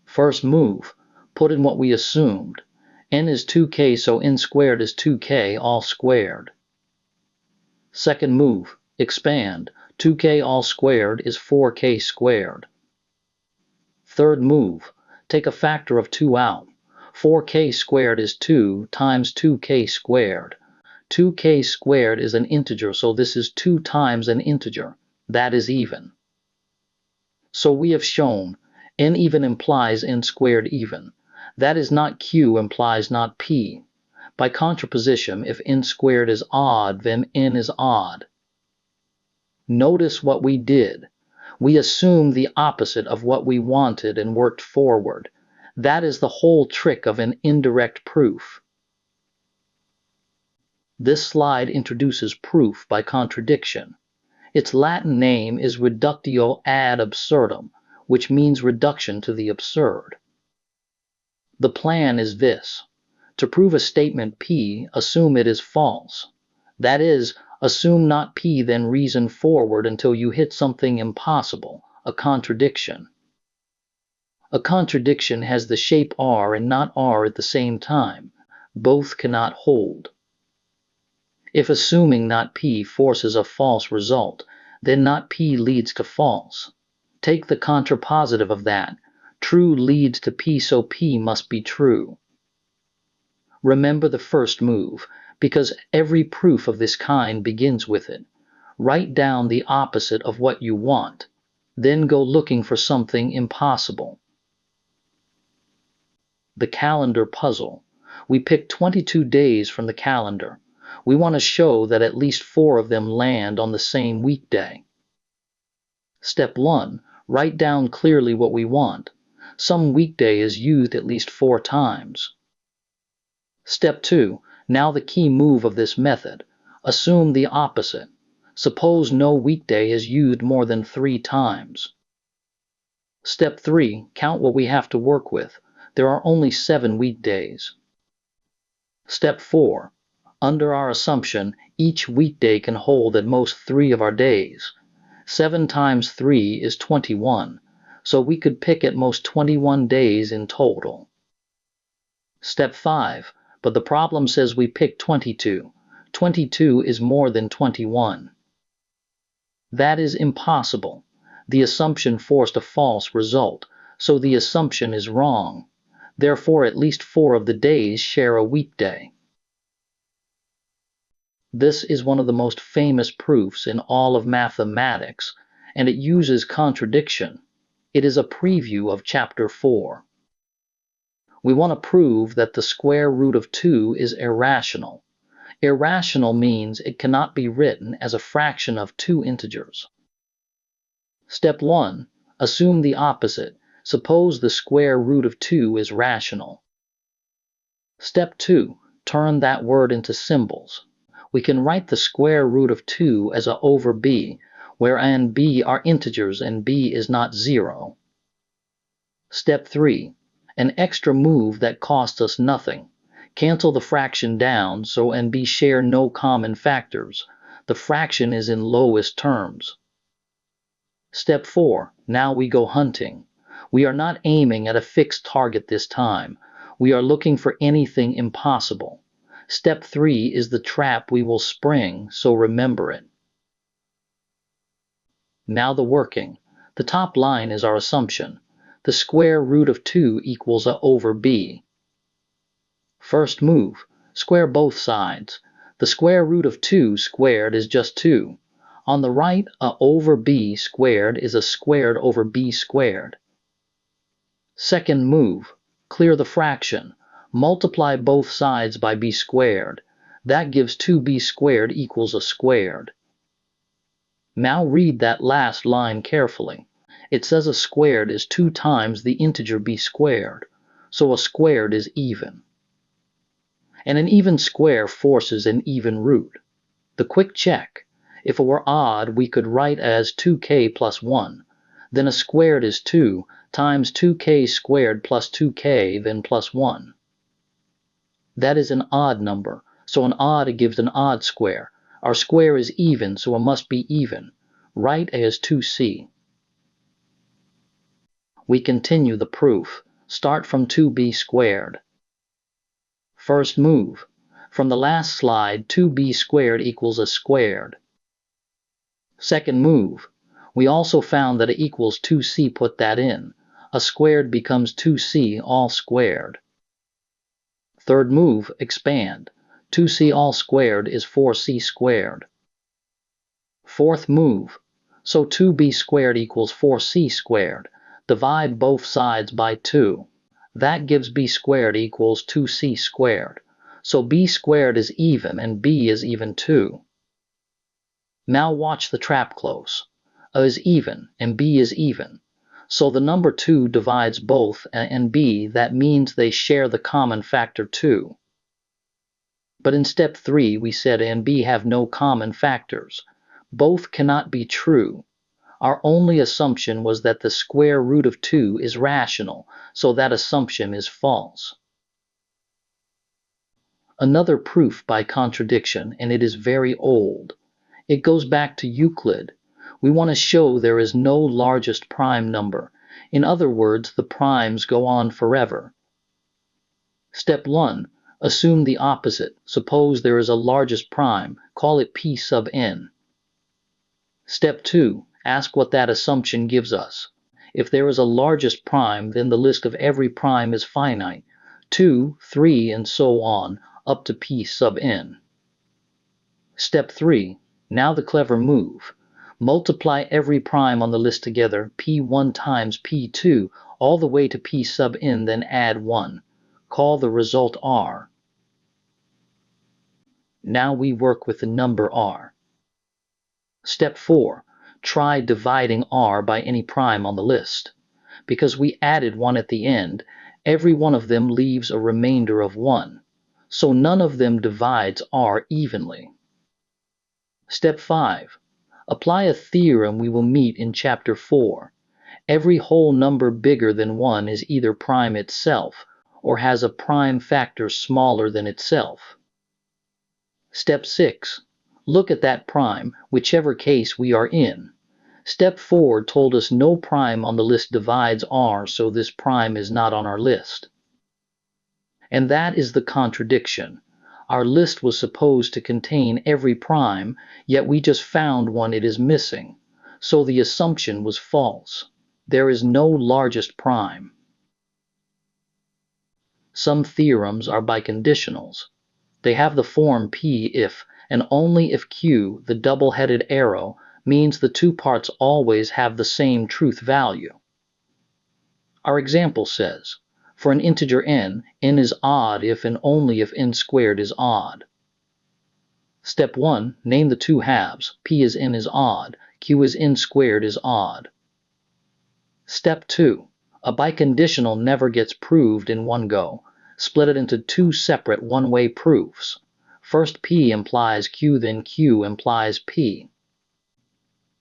First move, put in what we assumed. N is 2k, so n squared is 2k all squared. Second move, expand. 2k all squared is 4k squared. Third move, take a factor of 2 out. 4k squared is 2 times 2k squared. 2k squared is an integer, so this is 2 times an integer. That is even. So we have shown n even implies n squared even. That is not Q implies not P. By contraposition, if n squared is odd, then n is odd. Notice what we did. We assumed the opposite of what we wanted and worked forward. That is the whole trick of an indirect proof. This slide introduces proof by contradiction. Its Latin name is reductio ad absurdum, which means reduction to the absurd. The plan is this. To prove a statement P, assume it is false. That is, assume not P, then reason forward until you hit something impossible, a contradiction. A contradiction has the shape R and not R at the same time. Both cannot hold. If assuming not P forces a false result, then not P leads to false. Take the contrapositive of that. True leads to P, so P must be true. Remember the first move, because every proof of this kind begins with it. Write down the opposite of what you want, then go looking for something impossible. The calendar puzzle. We pick 22 days from the calendar. We want to show that at least 4 of them land on the same weekday. Step 1. Write down clearly what we want. Some weekday is used at least 4 times. Step 2. Now the key move of this method. Assume the opposite. Suppose no weekday is used more than 3 times. Step 3. Count what we have to work with. There are only 7 weekdays. Step 4. Under our assumption, each weekday can hold at most 3 of our days. 7 times 3 is 21, so we could pick at most 21 days in total. Step 5. But the problem says we pick 22. 22 is more than 21. That is impossible. The assumption forced a false result, so the assumption is wrong. Therefore, at least 4 of the days share a weekday. This is one of the most famous proofs in all of mathematics, and it uses contradiction. It is a preview of Chapter 4. We want to prove that the square root of 2 is irrational. Irrational means it cannot be written as a fraction of 2 integers. Step 1. Assume the opposite. Suppose the square root of 2 is rational. Step 2. Turn that word into symbols. We can write the square root of 2 as a over b, wherein b are integers and b is not 0. Step 3. An extra move that costs us nothing. Cancel the fraction down so and b share no common factors. The fraction is in lowest terms. Step 4. Now we go hunting. We are not aiming at a fixed target this time. We are looking for anything impossible. Step 3 is the trap we will spring, so remember it. Now the working. The top line is our assumption. The square root of 2 equals a over b. First move. Square both sides. The square root of 2 squared is just 2. On the right, a over b squared is a squared over b squared. Second move. Clear the fraction. Multiply both sides by b squared. That gives 2b squared equals a squared. Now read that last line carefully. It says a squared is 2 times the integer b squared, so a squared is even. And an even square forces an even root. The quick check. If it were odd, we could write as 2k plus 1. Then a squared is 2 times 2k squared plus 2k, then plus 1. That is an odd number, so an odd gives an odd square. Our square is even, so it must be even. Write as 2c. We continue the proof. Start from 2b squared. First move. From the last slide, 2b squared equals a squared. Second move. We also found that it equals 2c, put that in. A squared becomes 2c all squared. Third move, expand. 2c all squared is 4c squared. Fourth move. So 2b squared equals 4c squared. Divide both sides by 2. That gives b squared equals 2c squared. So b squared is even and b is even 2. Now watch the trap close. A is even and b is even. So the number 2 divides both A and b. That means they share the common factor 2. But in step 3 we said A and B have no common factors. Both cannot be true. Our only assumption was that the square root of 2 is rational, so that assumption is false. Another proof by contradiction, and it is very old. It goes back to Euclid. We want to show there is no largest prime number. In other words, the primes go on forever. Step 1. Assume the opposite. Suppose there is a largest prime. Call it P sub n. Step 2. Ask what that assumption gives us. If there is a largest prime, then the list of every prime is finite. 2, 3, and so on, up to P sub n. Step 3. Now the clever move. Multiply every prime on the list together, P1 times P2, all the way to P sub n, then add 1. Call the result R. Now we work with the number R. Step 4. Try dividing R by any prime on the list. Because we added 1 at the end, every one of them leaves a remainder of 1. So none of them divides R evenly. Step 5. Apply a theorem we will meet in Chapter 4. Every whole number bigger than 1 is either prime itself or has a prime factor smaller than itself. Step 6. Look at that prime, whichever case we are in. Step 4 told us no prime on the list divides R, so this prime is not on our list. And that is the contradiction. Our list was supposed to contain every prime, yet we just found one it is missing. So the assumption was false. There is no largest prime. Some theorems are biconditionals. They have the form P if and only if Q, the double-headed arrow, means the two parts always have the same truth value. Our example says, for an integer n is odd if and only if n squared is odd. Step 1. Name the two halves. P is n is odd, Q is n squared is odd. Step 2. A biconditional never gets proved in one go. Split it into two separate one-way proofs. First P implies Q, then Q implies P.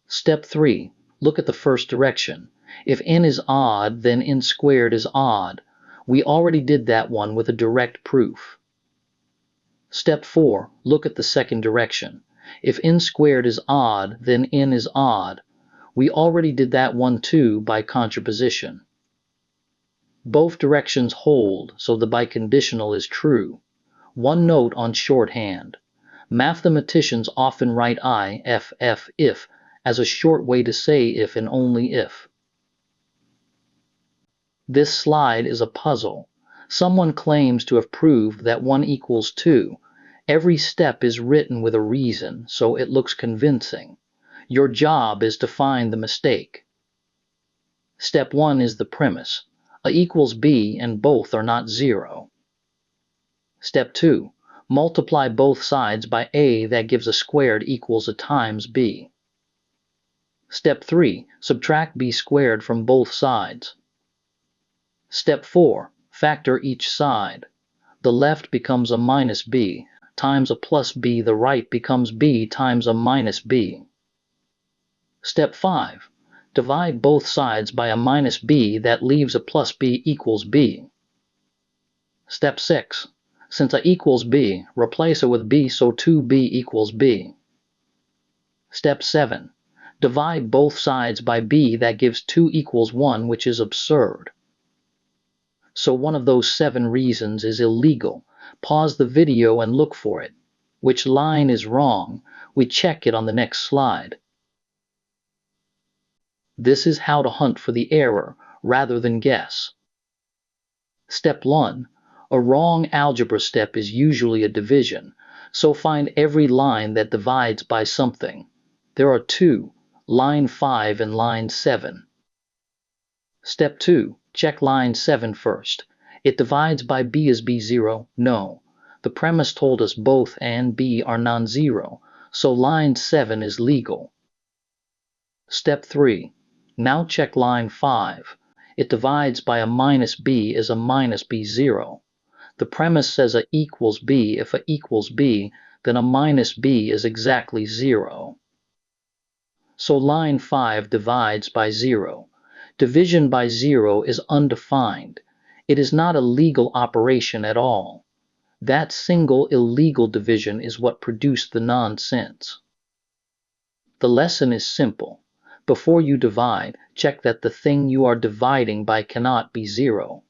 Step 3. Look at the first direction. If n is odd, then n squared is odd. We already did that one with a direct proof. Step 4. Look at the second direction. If n squared is odd, then n is odd. We already did that one too by contraposition. Both directions hold, so the biconditional is true. One note on shorthand. Mathematicians often write if as a short way to say if and only if. This slide is a puzzle. Someone claims to have proved that 1 equals 2. Every step is written with a reason, so it looks convincing. Your job is to find the mistake. Step 1 is the premise. A equals b and both are not 0. Step 2. Multiply both sides by a, that gives a squared equals a times b. Step 3. Subtract b squared from both sides. Step 4. Factor each side. The left becomes a minus b times a plus b, the right becomes b times a minus b. Step 5. Divide both sides by a minus b, that leaves a plus b equals b. Step 6. Since a equals b, replace it with b, so 2b equals b. Step 7. Divide both sides by b, that gives 2 equals 1, which is absurd. So one of those 7 reasons is illegal. Pause the video and look for it. Which line is wrong? We check it on the next slide. This is how to hunt for the error, rather than guess. Step 1. A wrong algebra step is usually a division, so find every line that divides by something. There are 2, line 5 and line 7. Step 2. Check line 7 first. It divides by b. Is b 0? No. The premise told us both a and b are non-zero, so line 7 is legal. Step 3. Now check line 5. It divides by a minus b. Is a minus b 0? The premise says A equals B. If A equals B, then A minus B is exactly 0. So line 5 divides by 0. Division by 0 is undefined. It is not a legal operation at all. That single illegal division is what produced the nonsense. The lesson is simple. Before you divide, check that the thing you are dividing by cannot be 0.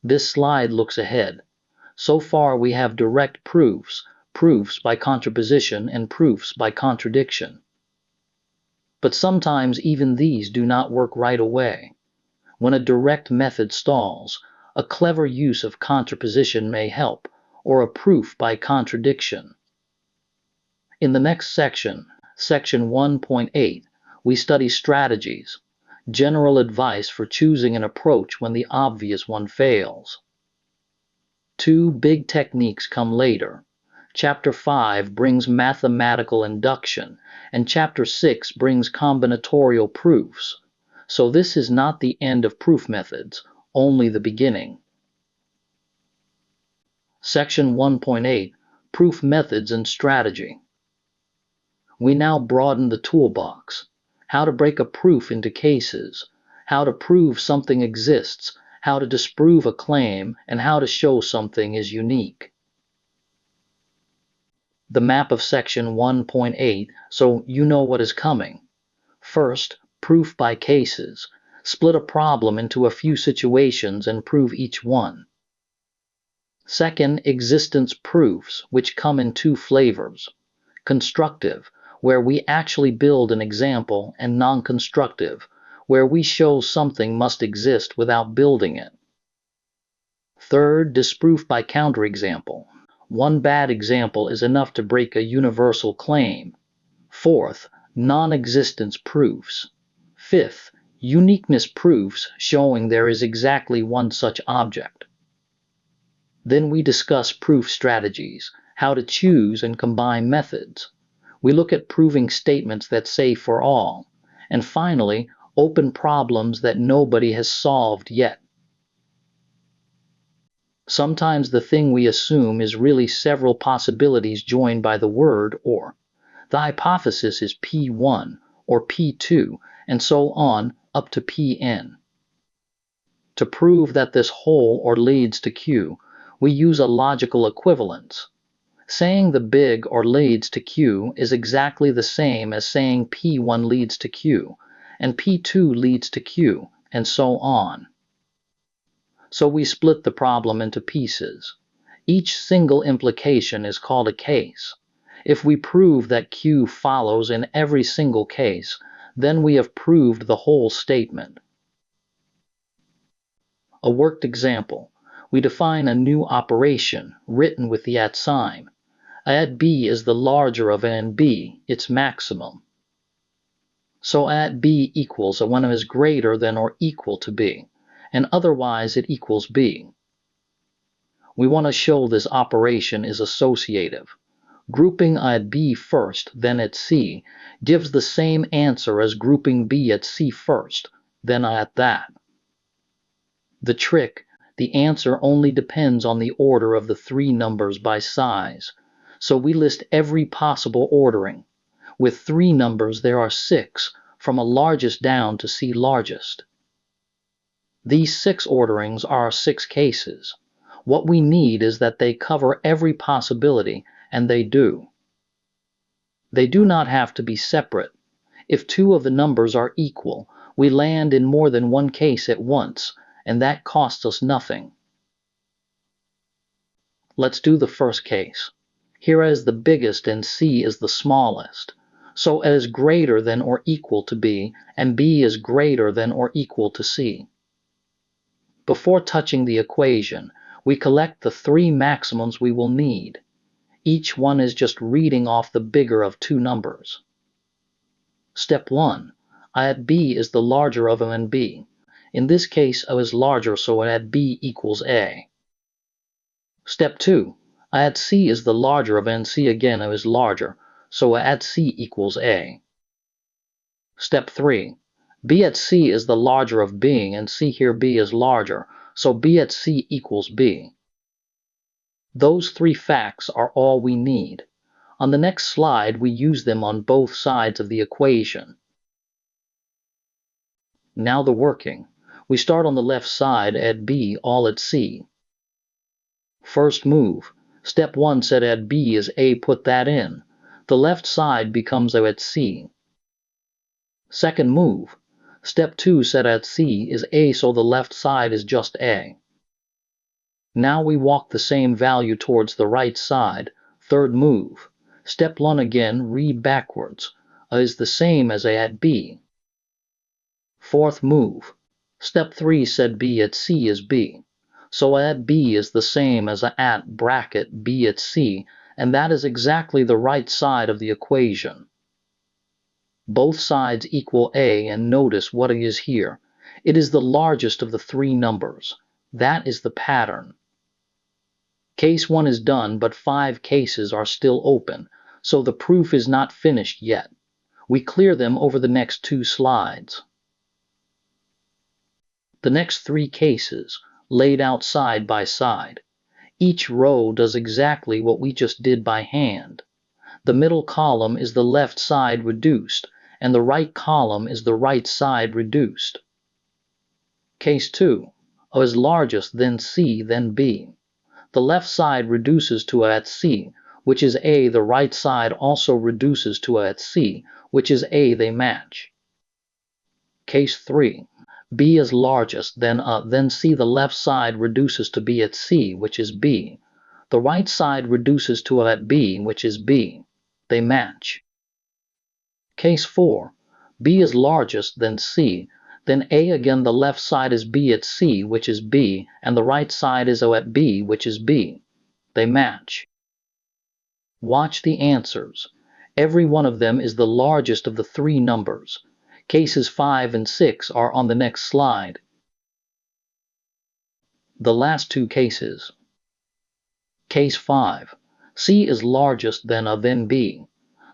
This slide looks ahead. So far we have direct proofs, proofs by contraposition, and proofs by contradiction. But sometimes even these do not work right away. When a direct method stalls, a clever use of contraposition may help, or a proof by contradiction. In the next section, section 1.8, we study strategies, general advice for choosing an approach when the obvious one fails. 2 big techniques come later. Chapter 5 brings mathematical induction, and Chapter 6 brings combinatorial proofs. So this is not the end of proof methods, only the beginning. Section 1.8, Proof Methods and Strategy. We now broaden the toolbox. How to break a proof into cases, how to prove something exists, how to disprove a claim, and how to show something is unique. The map of section 1.8, so you know what is coming. First, proof by cases. Split a problem into a few situations and prove each one. Second, existence proofs, which come in 2 flavors. Constructive, where we actually build an example, and non-constructive, where we show something must exist without building it. Third, disproof by counterexample. One bad example is enough to break a universal claim. Fourth, non-existence proofs. Fifth, uniqueness proofs showing there is exactly one such object. Then we discuss proof strategies, how to choose and combine methods. We look at proving statements that say for all, and finally, open problems that nobody has solved yet. Sometimes the thing we assume is really several possibilities joined by the word or. The hypothesis is P1 or P2, and so on up to Pn. To prove that this whole or leads to Q, we use a logical equivalence. Saying the big or leads to Q is exactly the same as saying P1 leads to Q, and P2 leads to Q, and so on. So we split the problem into pieces. Each single implication is called a case. If we prove that Q follows in every single case, then we have proved the whole statement. A worked example. We define a new operation, written with the @ sign. A @ B is the larger of A and B, its maximum. So A @ B equals when it is greater than or equal to B, and otherwise it equals B. We want to show this operation is associative. Grouping A at B first, then at C, gives the same answer as grouping B at C first, then A at that. The trick, the answer only depends on the order of the 3 numbers by size. So we list every possible ordering. With 3 numbers there are 6, from a largest down to C largest. These 6 orderings are 6 cases. What we need is that they cover every possibility, and they do. They do not have to be separate. If 2 of the numbers are equal, we land in more than one case at once, and that costs us nothing. Let's do the first case. Here A is the biggest and C is the smallest. So A is greater than or equal to B, and B is greater than or equal to C. Before touching the equation, we collect the 3 maximums we will need. Each one is just reading off the bigger of 2 numbers. Step 1. A at B is the larger of A and B. In this case, A is larger, so A at B equals A. Step 2. A at C is the larger of A and C again, A is larger, so A at C equals A. Step 3. B at C is the larger of B, and see here B is larger, so B at C equals B. Those three facts are all we need. On the next slide, we use them on both sides of the equation. Now the working. We start on the left side at B all at C. First move. Step 1 set at B is A, put that in. The left side becomes A at C. Second move. Step 2 set at C is A, so the left side is just A. Now we walk the same value towards the right side. Third move. Step 1 again, read backwards. A is the same as A at B. Fourth move. Step 3 said B at C is B. So A at B is the same as A at bracket B at C, and that is exactly the right side of the equation. Both sides equal A, and notice what it is here. It is the largest of the three numbers. That is the pattern. Case 1 is done, but 5 cases are still open, so the proof is not finished yet. We clear them over the next 2 slides. The next 3 cases, laid out side by side. Each row does exactly what we just did by hand. The middle column is the left side reduced, and the right column is the right side reduced. Case 2. A is largest, then C, then B. The left side reduces to A at C, which is A. The right side also reduces to A at C, which is A. They match. Case 3. B is largest, then A, then C. The left side reduces to B at C, which is B. The right side reduces to A at B, which is B. They match. Case 4. B is largest, then C, then A again. The left side is B at C, which is B, and the right side is O at B, which is B. They match. Watch the answers. Every one of them is the largest of the 3 numbers. Cases 5 and 6 are on the next slide. The last 2 cases. Case 5. C is largest, then A, then B.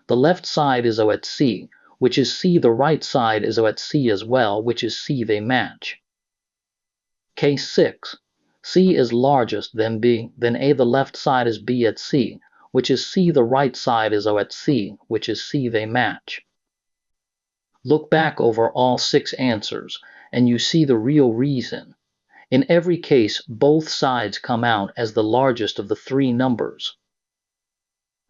The left side is O at C, which is C. The right side is O at C as well, which is C. They match. Case 6. C is largest, then B, then A. The left side is B at C, which is C. The right side is O at C, which is C. They match. Look back over all 6 answers, and you see the real reason. In every case, both sides come out as the largest of the 3 numbers.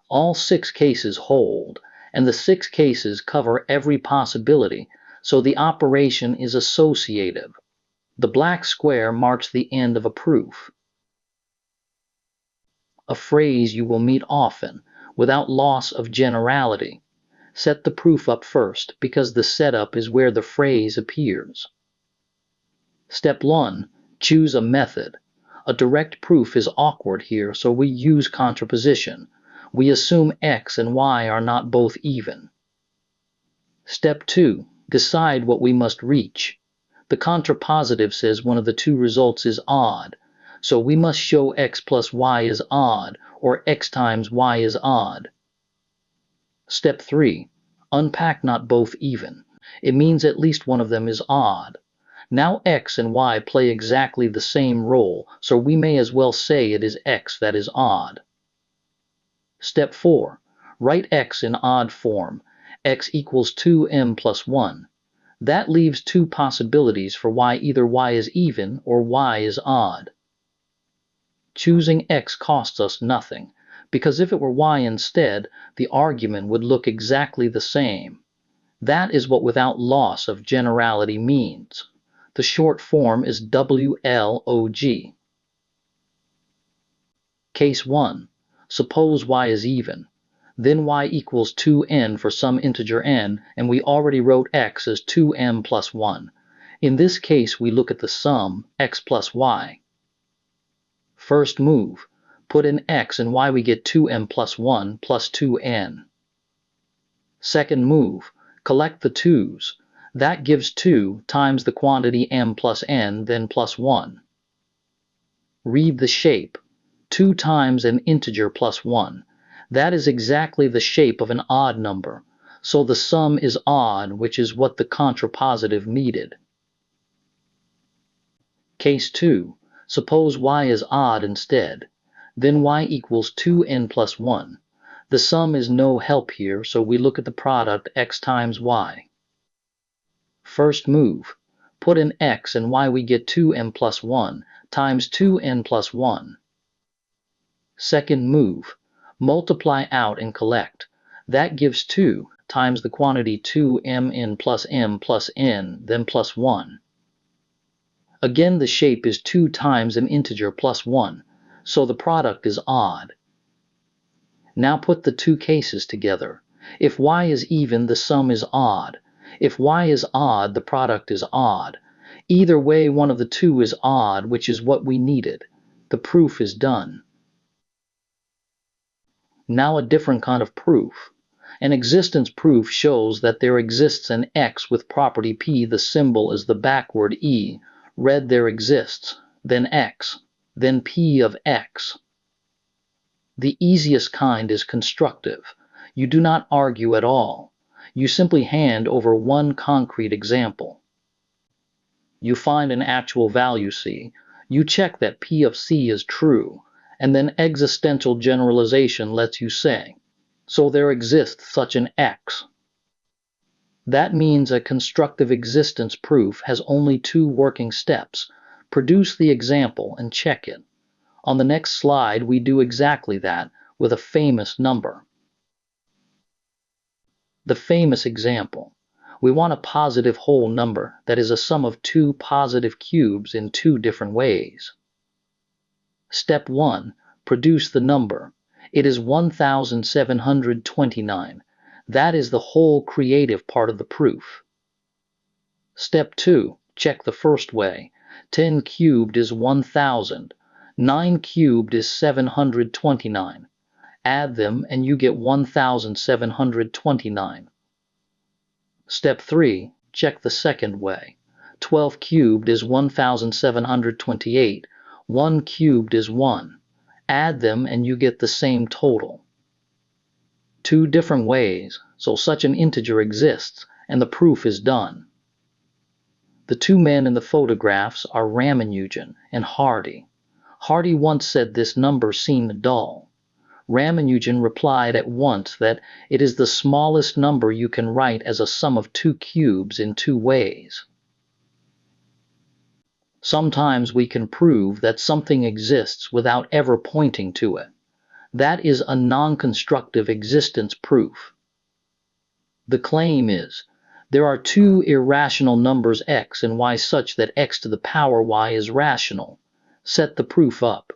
All 6 cases hold, and the 6 cases cover every possibility, so the operation is associative. The black square marks the end of a proof. A phrase you will meet often, without loss of generality. Set the proof up first, because the setup is where the phrase appears. Step 1. Choose a method. A direct proof is awkward here, so we use contraposition. We assume X and Y are not both even. Step 2. Decide what we must reach. The contrapositive says one of the 2 results is odd, so we must show X plus Y is odd, or X times Y is odd. Step 3. Unpack not both even. It means at least one of them is odd. Now X and Y play exactly the same role, so we may as well say it is X that is odd. Step 4. Write X in odd form. X equals 2m plus 1. That leaves 2 possibilities for why either Y is even or Y is odd. Choosing X costs us nothing, because if it were Y instead, the argument would look exactly the same. That is what without loss of generality means. The short form is WLOG. Case 1. Suppose Y is even. Then Y equals 2n for some integer n, and we already wrote X as 2m plus 1. In this case, we look at the sum, X plus Y. First move. Put in X and Y, we get 2m plus 1 plus 2n. Second move. Collect the 2's. That gives 2 times the quantity m plus n, then plus 1. Read the shape. 2 times an integer plus 1. That is exactly the shape of an odd number, so the sum is odd, which is what the contrapositive needed. Case 2. Suppose y is odd instead. Then y equals 2n plus 1. The sum is no help here, so we look at the product x times y. First move. Put in x and y, we get 2n plus 1 times 2n plus 1. Second move. Multiply out and collect. That gives 2 times the quantity 2mn plus m plus n, then plus 1. Again, the shape is 2 times an integer plus 1, so the product is odd. Now put the two cases together. If y is even, the sum is odd. If y is odd, the product is odd. Either way, one of the two is odd, which is what we needed. The proof is done. Now a different kind of proof. An existence proof shows that there exists an x with property p. The symbol is the backward e. Read there exists, then x, then p of x. The easiest kind is constructive. You do not argue at all. You simply hand over one concrete example. You find an actual value c. You check that p of c is true, and then existential generalization lets you say, so there exists such an x. That means a constructive existence proof has only two working steps. Produce the example and check it. On the next slide, we do exactly that with a famous number. The famous example. We want a positive whole number that is a sum of two positive cubes in two different ways. Step 1. Produce the number. It is 1729. That is the whole creative part of the proof. Step 2. Check the first way. 10 cubed is 1000. 9 cubed is 729. Add them and you get 1729. Step 3. Check the second way. 12 cubed is 1728. 1 cubed is 1. Add them and you get the same total. Two different ways, so such an integer exists, and the proof is done. The two men in the photographs are Ramanujan and Hardy. Hardy once said this number seemed dull. Ramanujan replied at once that it is the smallest number you can write as a sum of two cubes in two ways. Sometimes we can prove that something exists without ever pointing to it. That is a non-constructive existence proof. The claim is, there are two irrational numbers x and y such that x to the power y is rational. Set the proof up.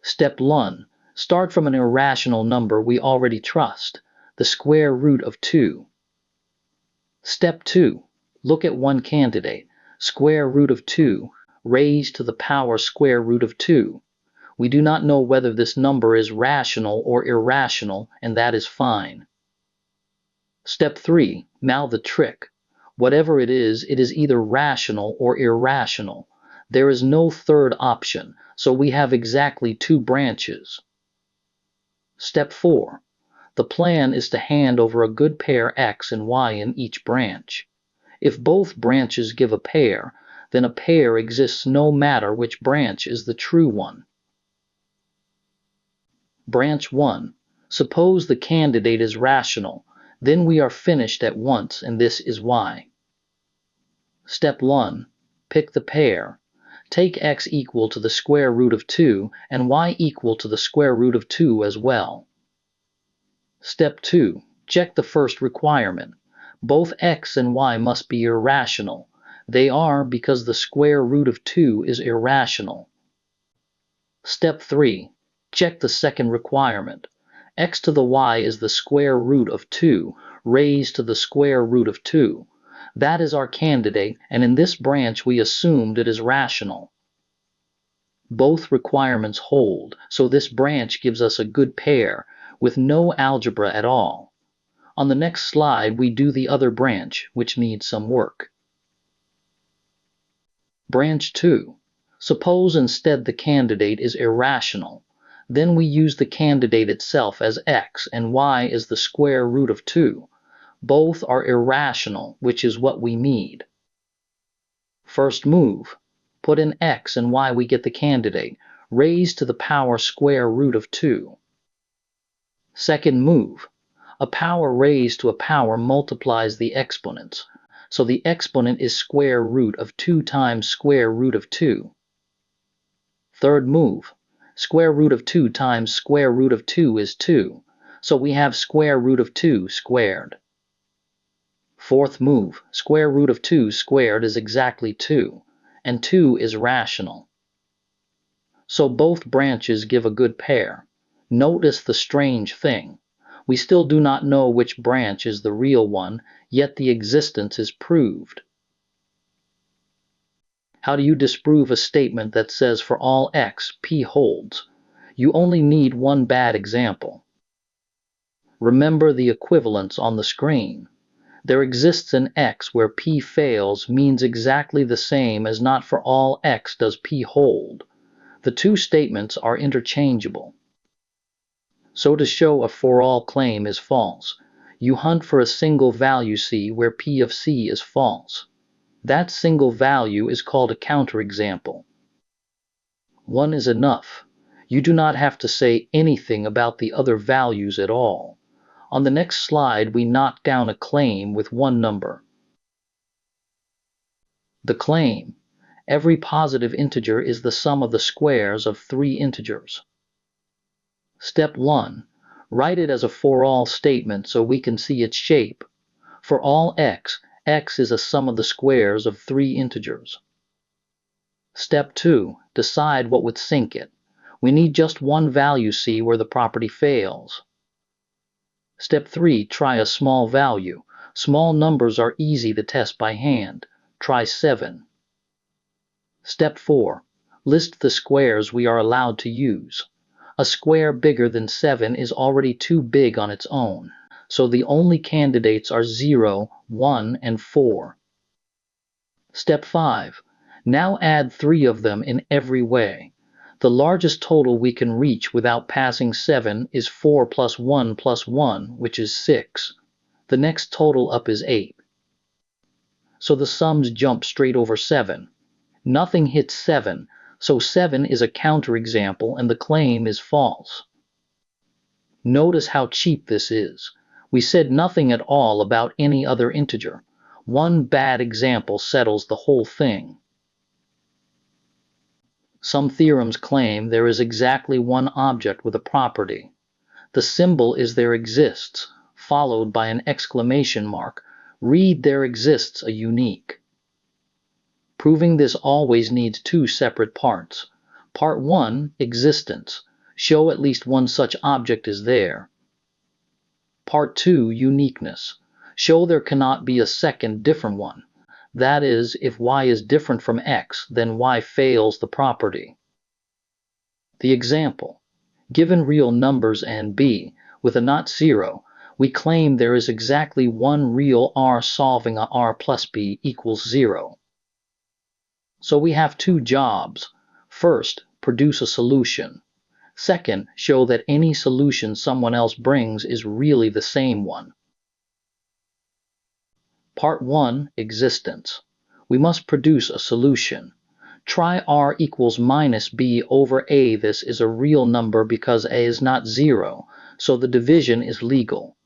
Step 1. Start from an irrational number we already trust, the square root of 2. Step 2. Look at one candidate, square root of 2, raised to the power square root of 2. We do not know whether this number is rational or irrational, and that is fine. Step 3. Now the trick. Whatever it is either rational or irrational. There is no third option, so we have exactly two branches. Step 4. The plan is to hand over a good pair x and y in each branch. If both branches give a pair, then a pair exists no matter which branch is the true one. Branch 1. Suppose the candidate is rational, then we are finished at once, and this is y. Step 1. Pick the pair. Take x equal to the square root of 2 and y equal to the square root of 2 as well. Step 2. Check the first requirement. Both x and y must be irrational. They are because the square root of 2 is irrational. Step 3. Check the second requirement. X to the y is the square root of 2 raised to the square root of 2. That is our candidate, and in this branch we assumed it is rational. Both requirements hold, so this branch gives us a good pair, with no algebra at all. On the next slide we do the other branch, which needs some work. Branch 2. Suppose instead the candidate is irrational. Then we use the candidate itself as x and y is the square root of 2. Both are irrational, which is what we need. First move. Put in x and y, we get the candidate, raised to the power square root of 2. Second move. A power raised to a power multiplies the exponents, so the exponent is square root of 2 times square root of 2. Third move. Square root of 2 times square root of 2 is 2, so we have square root of 2 squared. Fourth move. Square root of 2 squared is exactly 2, and 2 is rational. So both branches give a good pair. Notice the strange thing. We still do not know which branch is the real one, yet the existence is proved. How do you disprove a statement that says for all x, P holds? You only need one bad example. Remember the equivalence on the screen. There exists an x where P fails means exactly the same as not for all x does P hold. The two statements are interchangeable. So to show a for all claim is false, you hunt for a single value C where P of C is false. That single value is called a counterexample. One is enough. You do not have to say anything about the other values at all. On the next slide, we knock down a claim with one number. The claim: every positive integer is the sum of the squares of 3 integers. Step 1. Write it as a for all statement so we can see its shape. For all x, x is a sum of the squares of 3 integers. Step 2. Decide what would sink it. We need just one value C where the property fails. Step 3. Try a small value. Small numbers are easy to test by hand. Try 7. Step 4. List the squares we are allowed to use. A square bigger than 7 is already too big on its own, so the only candidates are 0, 1, and 4. Step 5. Now add 3 of them in every way. The largest total we can reach without passing 7 is 4 plus 1 plus 1, which is 6. The next total up is 8. So the sums jump straight over 7. Nothing hits 7, so 7 is a counterexample and the claim is false. Notice how cheap this is. We said nothing at all about any other integer. One bad example settles the whole thing. Some theorems claim there is exactly one object with a property. The symbol is there exists, followed by an exclamation mark. Read there exists a unique. Proving this always needs 2 separate parts. Part 1, existence. Show at least one such object is there. Part 2, uniqueness. Show there cannot be a second different one. That is, if y is different from x, then y fails the property. The example. Given real numbers and b, with a not 0, we claim there is exactly one real r solving a r plus b equals 0. So we have 2 jobs. First, produce a solution. Second, show that any solution someone else brings is really the same one. Part 1, existence. We must produce a solution. Try r equals minus b over a. This is a real number because a is not 0, so the division is legal.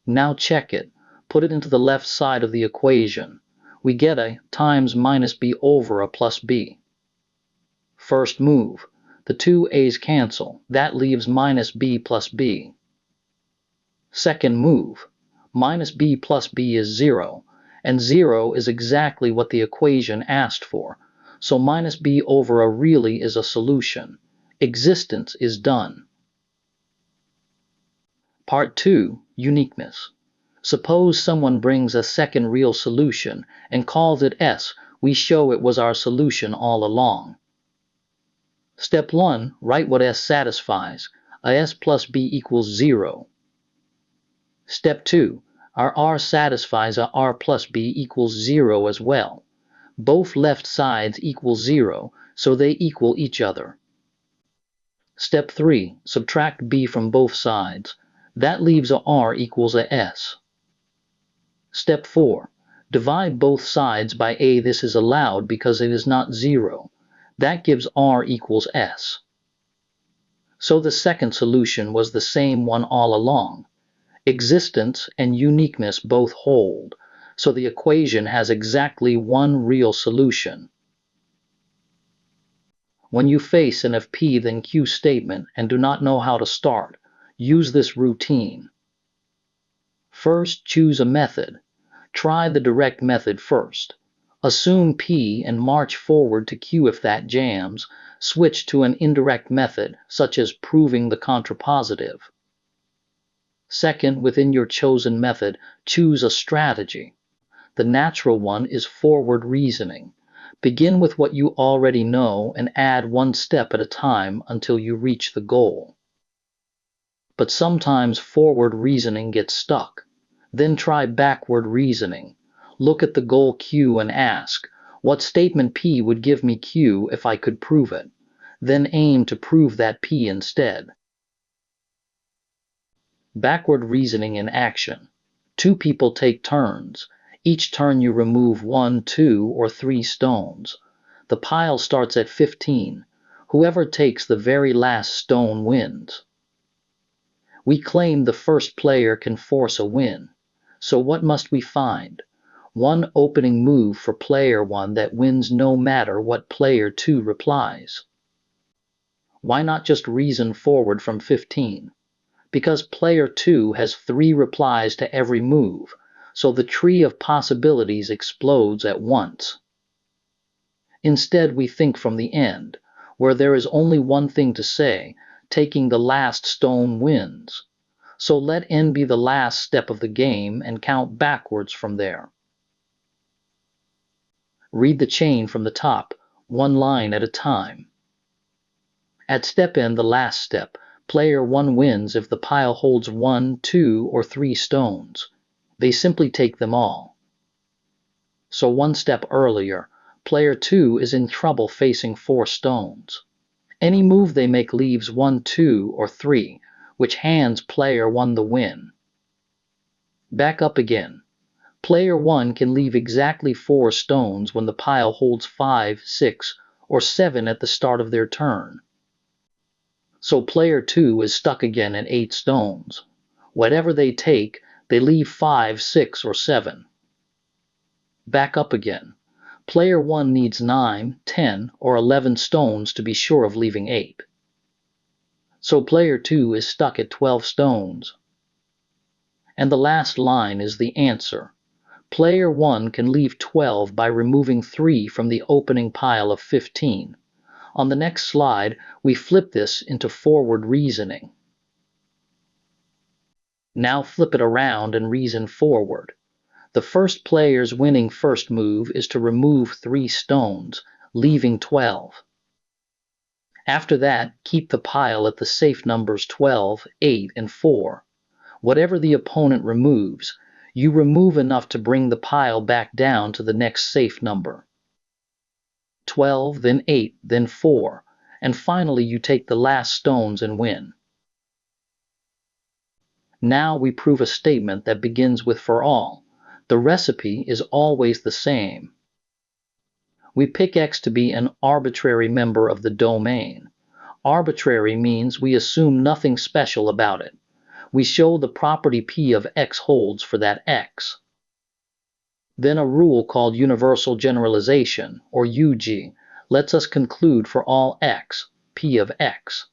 Now check it. Put it into the left side of the equation. We get a times minus b over a plus b. First move. The 2 a's cancel. That leaves minus b plus b. Second move. Minus b plus b is 0, and 0 is exactly what the equation asked for, so minus b over a really is a solution. Existence is done. Part 2, uniqueness. Suppose someone brings a second real solution and calls it S. We show it was our solution all along. Step 1, write what S satisfies. A S plus B equals 0. Step 2, our R satisfies a R plus B equals 0 as well. Both left sides equal 0, so they equal each other. Step 3, subtract B from both sides. That leaves a R equals a S. Step 4, Divide both sides by a. This is allowed because it is not 0. That gives r equals s. So the second solution was the same one all along. Existence and uniqueness both hold, so the equation has exactly one real solution. When you face an if P then Q statement and do not know how to start, use this routine. First, choose a method. Try the direct method first. Assume P and march forward to Q. If that jams, switch to an indirect method, such as proving the contrapositive. Second, within your chosen method, choose a strategy. The natural one is forward reasoning. Begin with what you already know and add one step at a time until you reach the goal. But sometimes forward reasoning gets stuck. Then try backward reasoning. Look at the goal Q and ask, what statement P would give me Q if I could prove it? Then aim to prove that P instead. Backward reasoning in action. Two people take turns. Each turn you remove 1, 2, or 3 stones. The pile starts at 15. Whoever takes the very last stone wins. We claim the first player can force a win. So what must we find? One opening move for player 1 that wins no matter what player 2 replies. Why not just reason forward from 15? Because player 2 has 3 replies to every move, so the tree of possibilities explodes at once. Instead, we think from the end, where there is only one thing to say, taking the last stone wins. So let n be the last step of the game and count backwards from there. Read the chain from the top, one line at a time. At step n, the last step, player 1 wins if the pile holds 1, 2, or 3 stones. They simply take them all. So one step earlier, player 2 is in trouble facing 4 stones. Any move they make leaves 1, 2, or 3, which hands player 1 the win. Back up again. Player 1 can leave exactly 4 stones when the pile holds 5, 6, or 7 at the start of their turn. So player 2 is stuck again at 8 stones. Whatever they take, they leave 5, 6, or 7. Back up again. Player 1 needs 9, 10, or 11 stones to be sure of leaving 8. So player 2 is stuck at 12 stones. And the last line is the answer. Player 1 can leave 12 by removing 3 from the opening pile of 15. On the next slide, we flip this into forward reasoning. Now flip it around and reason forward. The first player's winning first move is to remove 3 stones, leaving 12. After that, keep the pile at the safe numbers 12, 8, and 4. Whatever the opponent removes, you remove enough to bring the pile back down to the next safe number. 12, then 8, then 4, and finally you take the last stones and win. Now we prove a statement that begins with for all. The recipe is always the same. We pick X to be an arbitrary member of the domain. Arbitrary means we assume nothing special about it. We show the property P of X holds for that X. Then a rule called Universal Generalization, or UG, lets us conclude for all X, P of X.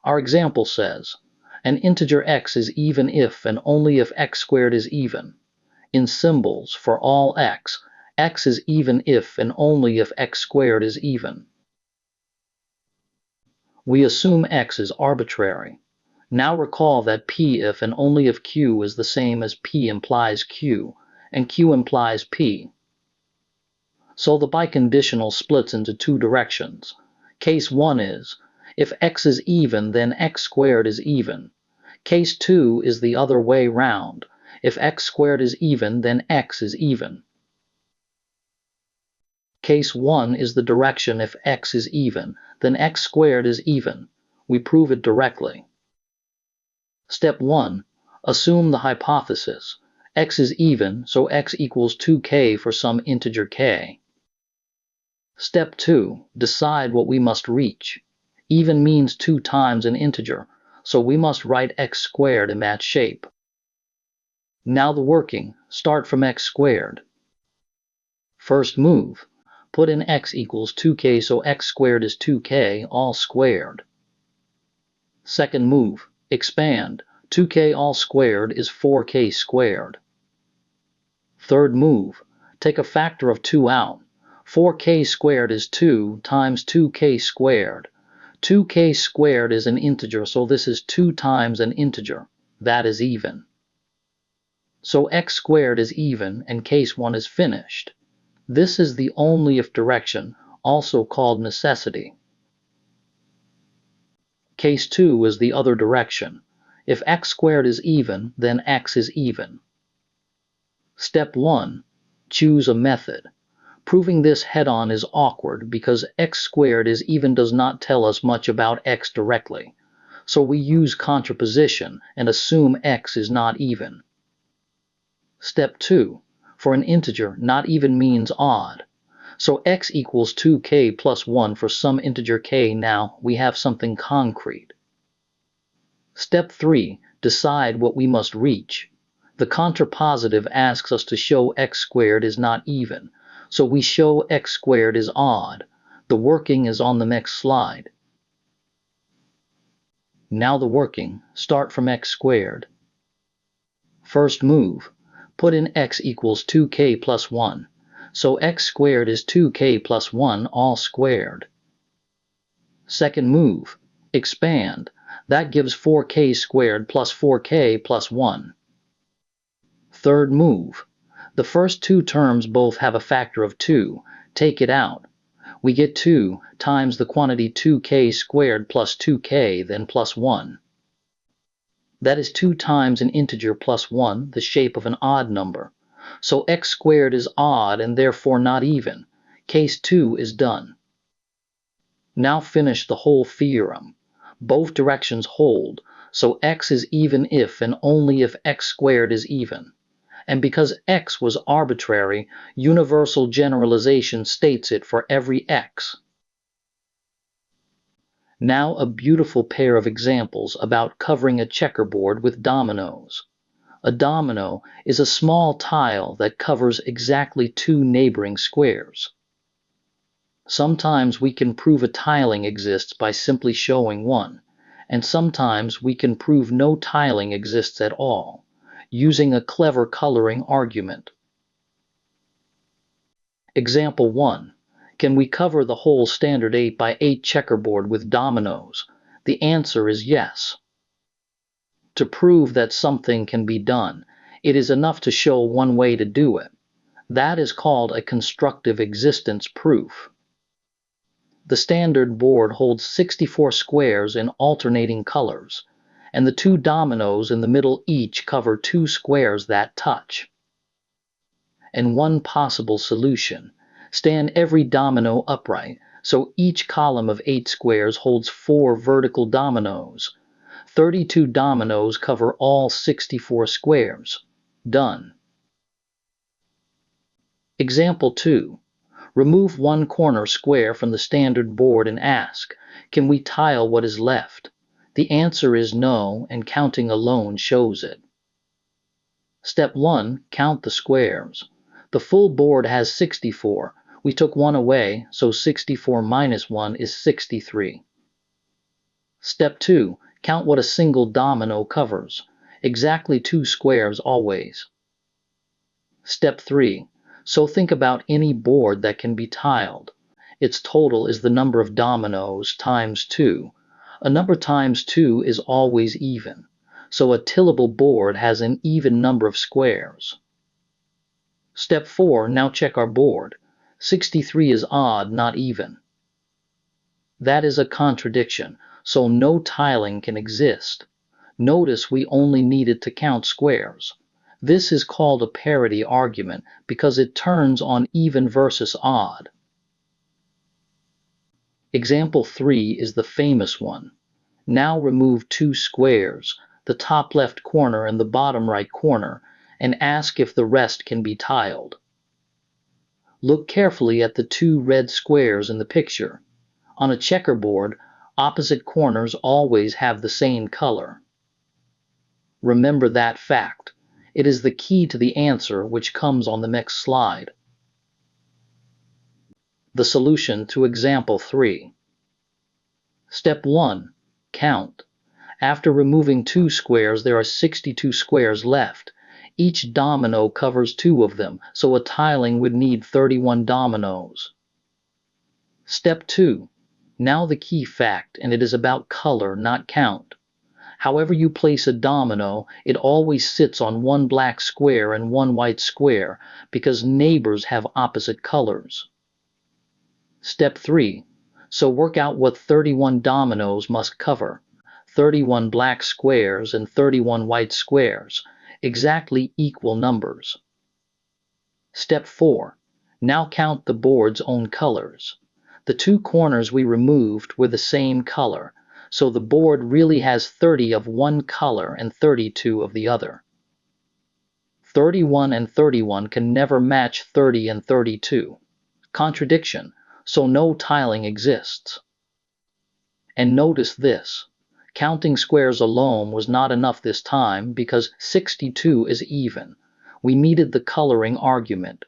Our example says, an integer X is even if and only if X squared is even. In symbols, for all X is even if and only if X squared is even. We assume X is arbitrary. Now recall that P if and only if Q is the same as P implies Q, and Q implies P. So the biconditional splits into 2 directions. Case 1 is, if X is even, then X squared is even. Case 2 is the other way round. If X squared is even, then X is even. Case 1 is the direction if X is even, then X squared is even. We prove it directly. Step 1. Assume the hypothesis. X is even, so x equals 2k for some integer k. Step 2. Decide what we must reach. Even means 2 times an integer, so we must write x squared in that shape. Now the working. Start from x squared. First move. Put in x equals 2k, so x squared is 2k, all squared. Second move. Expand. 2k all squared is 4k squared. Third move. Take a factor of 2 out. 4k squared is 2 times 2k squared. 2k squared is an integer, so this is 2 times an integer. That is even. So x squared is even, and case 1 is finished. This is the only if direction, also called necessity. Case 2 is the other direction. If x squared is even, then x is even. Step 1. Choose a method. Proving this head-on is awkward because x squared is even does not tell us much about x directly, so we use contraposition and assume x is not even. Step 2. For an integer, not even means odd. So x equals 2k plus 1 for some integer k. Now we have something concrete. Step 3. Decide what we must reach. The contrapositive asks us to show x squared is not even, so we show x squared is odd. The working is on the next slide. Now the working. Start from x squared. First move. Put in x equals 2k plus 1, so x squared is 2k plus 1 all squared. Second move. Expand. That gives 4k squared plus 4k plus 1. Third move. The first two terms both have a factor of 2. Take it out. We get 2 times the quantity 2k squared plus 2k, then plus 1. That is 2 times an integer plus 1, the shape of an odd number. So x squared is odd and therefore not even. Case 2 is done. Now finish the whole theorem. Both directions hold, so x is even if and only if x squared is even. And because x was arbitrary, universal generalization states it for every x. Now a beautiful pair of examples about covering a checkerboard with dominoes. A domino is a small tile that covers exactly 2 neighboring squares. Sometimes we can prove a tiling exists by simply showing one, and sometimes we can prove no tiling exists at all, using a clever coloring argument. Example 1. Can we cover the whole standard 8 by 8 checkerboard with dominoes? The answer is yes. To prove that something can be done, it is enough to show one way to do it. That is called a constructive existence proof. The standard board holds 64 squares in alternating colors, and the 2 dominoes in the middle each cover 2 squares that touch. And one possible solution: stand every domino upright, so each column of 8 squares holds 4 vertical dominoes. 32 dominoes cover all 64 squares. Done. Example 2. Remove one corner square from the standard board and ask, can we tile what is left? The answer is no, and counting alone shows it. Step 1. Count the squares. The full board has 64. We took one away, so 64 minus 1 is 63. Step 2. Count what a single domino covers. Exactly 2 squares always. Step 3. So think about any board that can be tiled. Its total is the number of dominoes times 2. A number times 2 is always even, so a tillable board has an even number of squares. Step 4. Now check our board. 63 is odd, not even. That is a contradiction, so no tiling can exist. Notice we only needed to count squares. This is called a parity argument because it turns on even versus odd. Example 3 is the famous one. Now remove 2 squares, the top left corner and the bottom right corner, and ask if the rest can be tiled. Look carefully at the two red squares in the picture. On a checkerboard, opposite corners always have the same color. Remember that fact. It is the key to the answer, which comes on the next slide. The solution to example 3. Step 1. Count. After removing 2 squares, there are 62 squares left. Each domino covers 2 of them, so a tiling would need 31 dominoes. Step 2. Now the key fact, and it is about color, not count. However you place a domino, it always sits on 1 black square and 1 white square, because neighbors have opposite colors. Step 3. So work out what 31 dominoes must cover. 31 black squares and 31 white squares, exactly equal numbers. Step 4. Now count the board's own colors. The 2 corners we removed were the same color, so the board really has 30 of one color and 32 of the other. 31 and 31 can never match 30 and 32. Contradiction, so no tiling exists. And notice this. Counting squares alone was not enough this time because 62 is even. We needed the coloring argument.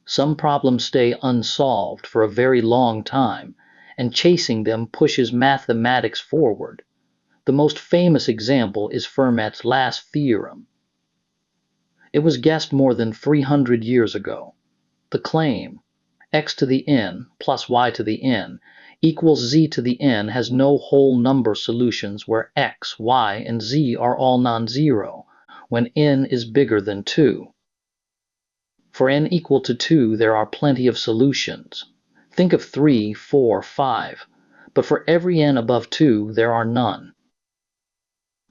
Some problems stay unsolved for a very long time, and chasing them pushes mathematics forward. The most famous example is Fermat's last theorem. It was guessed more than 300 years ago. The claim, x to the n plus y to the n equals z to the n has no whole number solutions where x, y, and z are all non-zero, when n is bigger than 2. For n equal to 2, there are plenty of solutions. Think of 3, 4, 5, but for every n above 2, there are none.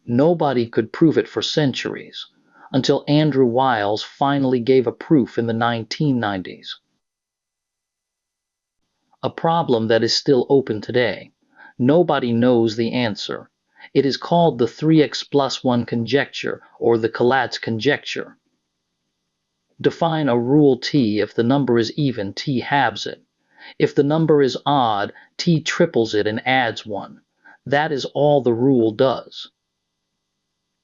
Nobody could prove it for centuries, until Andrew Wiles finally gave a proof in the 1990s. A problem that is still open today. Nobody knows the answer. It is called the 3x plus 1 conjecture, or the Collatz conjecture. Define a rule T. If the number is even, T halves it. If the number is odd, T triples it and adds 1. That is all the rule does.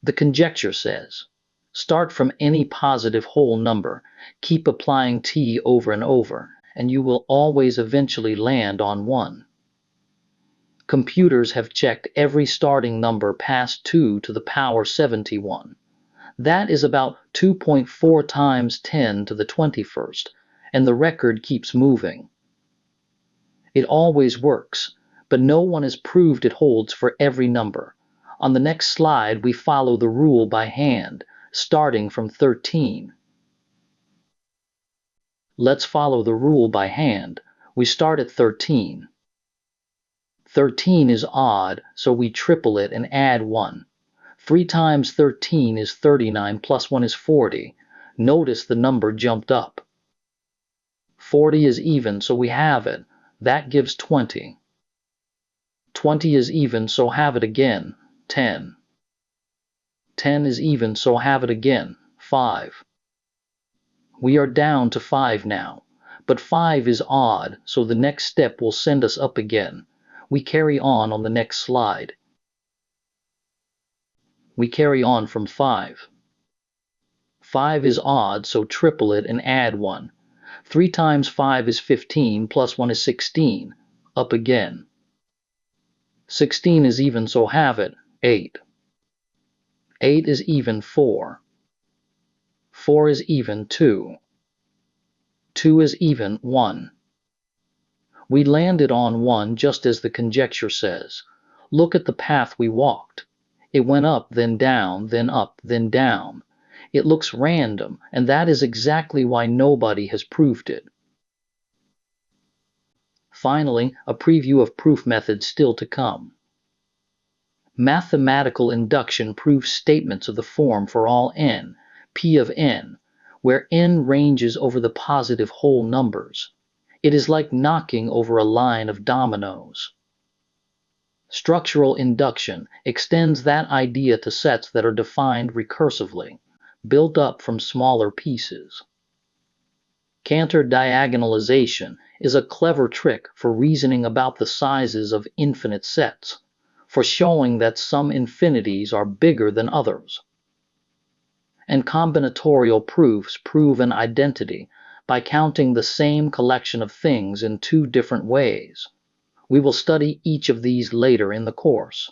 The conjecture says, start from any positive whole number, keep applying T over and over, and you will always eventually land on 1. Computers have checked every starting number past 2 to the power 71. That is about 2.4 times 10 to the 21st, and the record keeps moving. It always works, but no one has proved it holds for every number. On the next slide, we follow the rule by hand, starting from 13. Let's follow the rule by hand. We start at 13. 13 is odd, so we triple it and add 1. 3 times 13 is 39 plus 1 is 40. Notice the number jumped up. 40 is even, so we have it. That gives 20. 20 is even, so have it again. 10. 10 is even, so have it again. 5. We are down to 5 now, but 5 is odd, so the next step will send us up again. We carry on the next slide. We carry on from 5. 5 is odd, so triple it and add 1. 3 times 5 is 15, plus 1 is 16. Up again. 16 is even, so have it. 8. 8 is even, 4. 4 is even, 2. 2 is even, 1. We landed on 1 just as the conjecture says. Look at the path we walked. It went up, then down, then up, then down. It looks random, and that is exactly why nobody has proved it. Finally, a preview of proof methods still to come. Mathematical induction proves statements of the form for all n, P of n, where n ranges over the positive whole numbers. It is like knocking over a line of dominoes. Structural induction extends that idea to sets that are defined recursively, built up from smaller pieces. Counterdiagonalization is a clever trick for reasoning about the sizes of infinite sets, for showing that some infinities are bigger than others. And combinatorial proofs prove an identity by counting the same collection of things in two different ways. We will study each of these later in the course.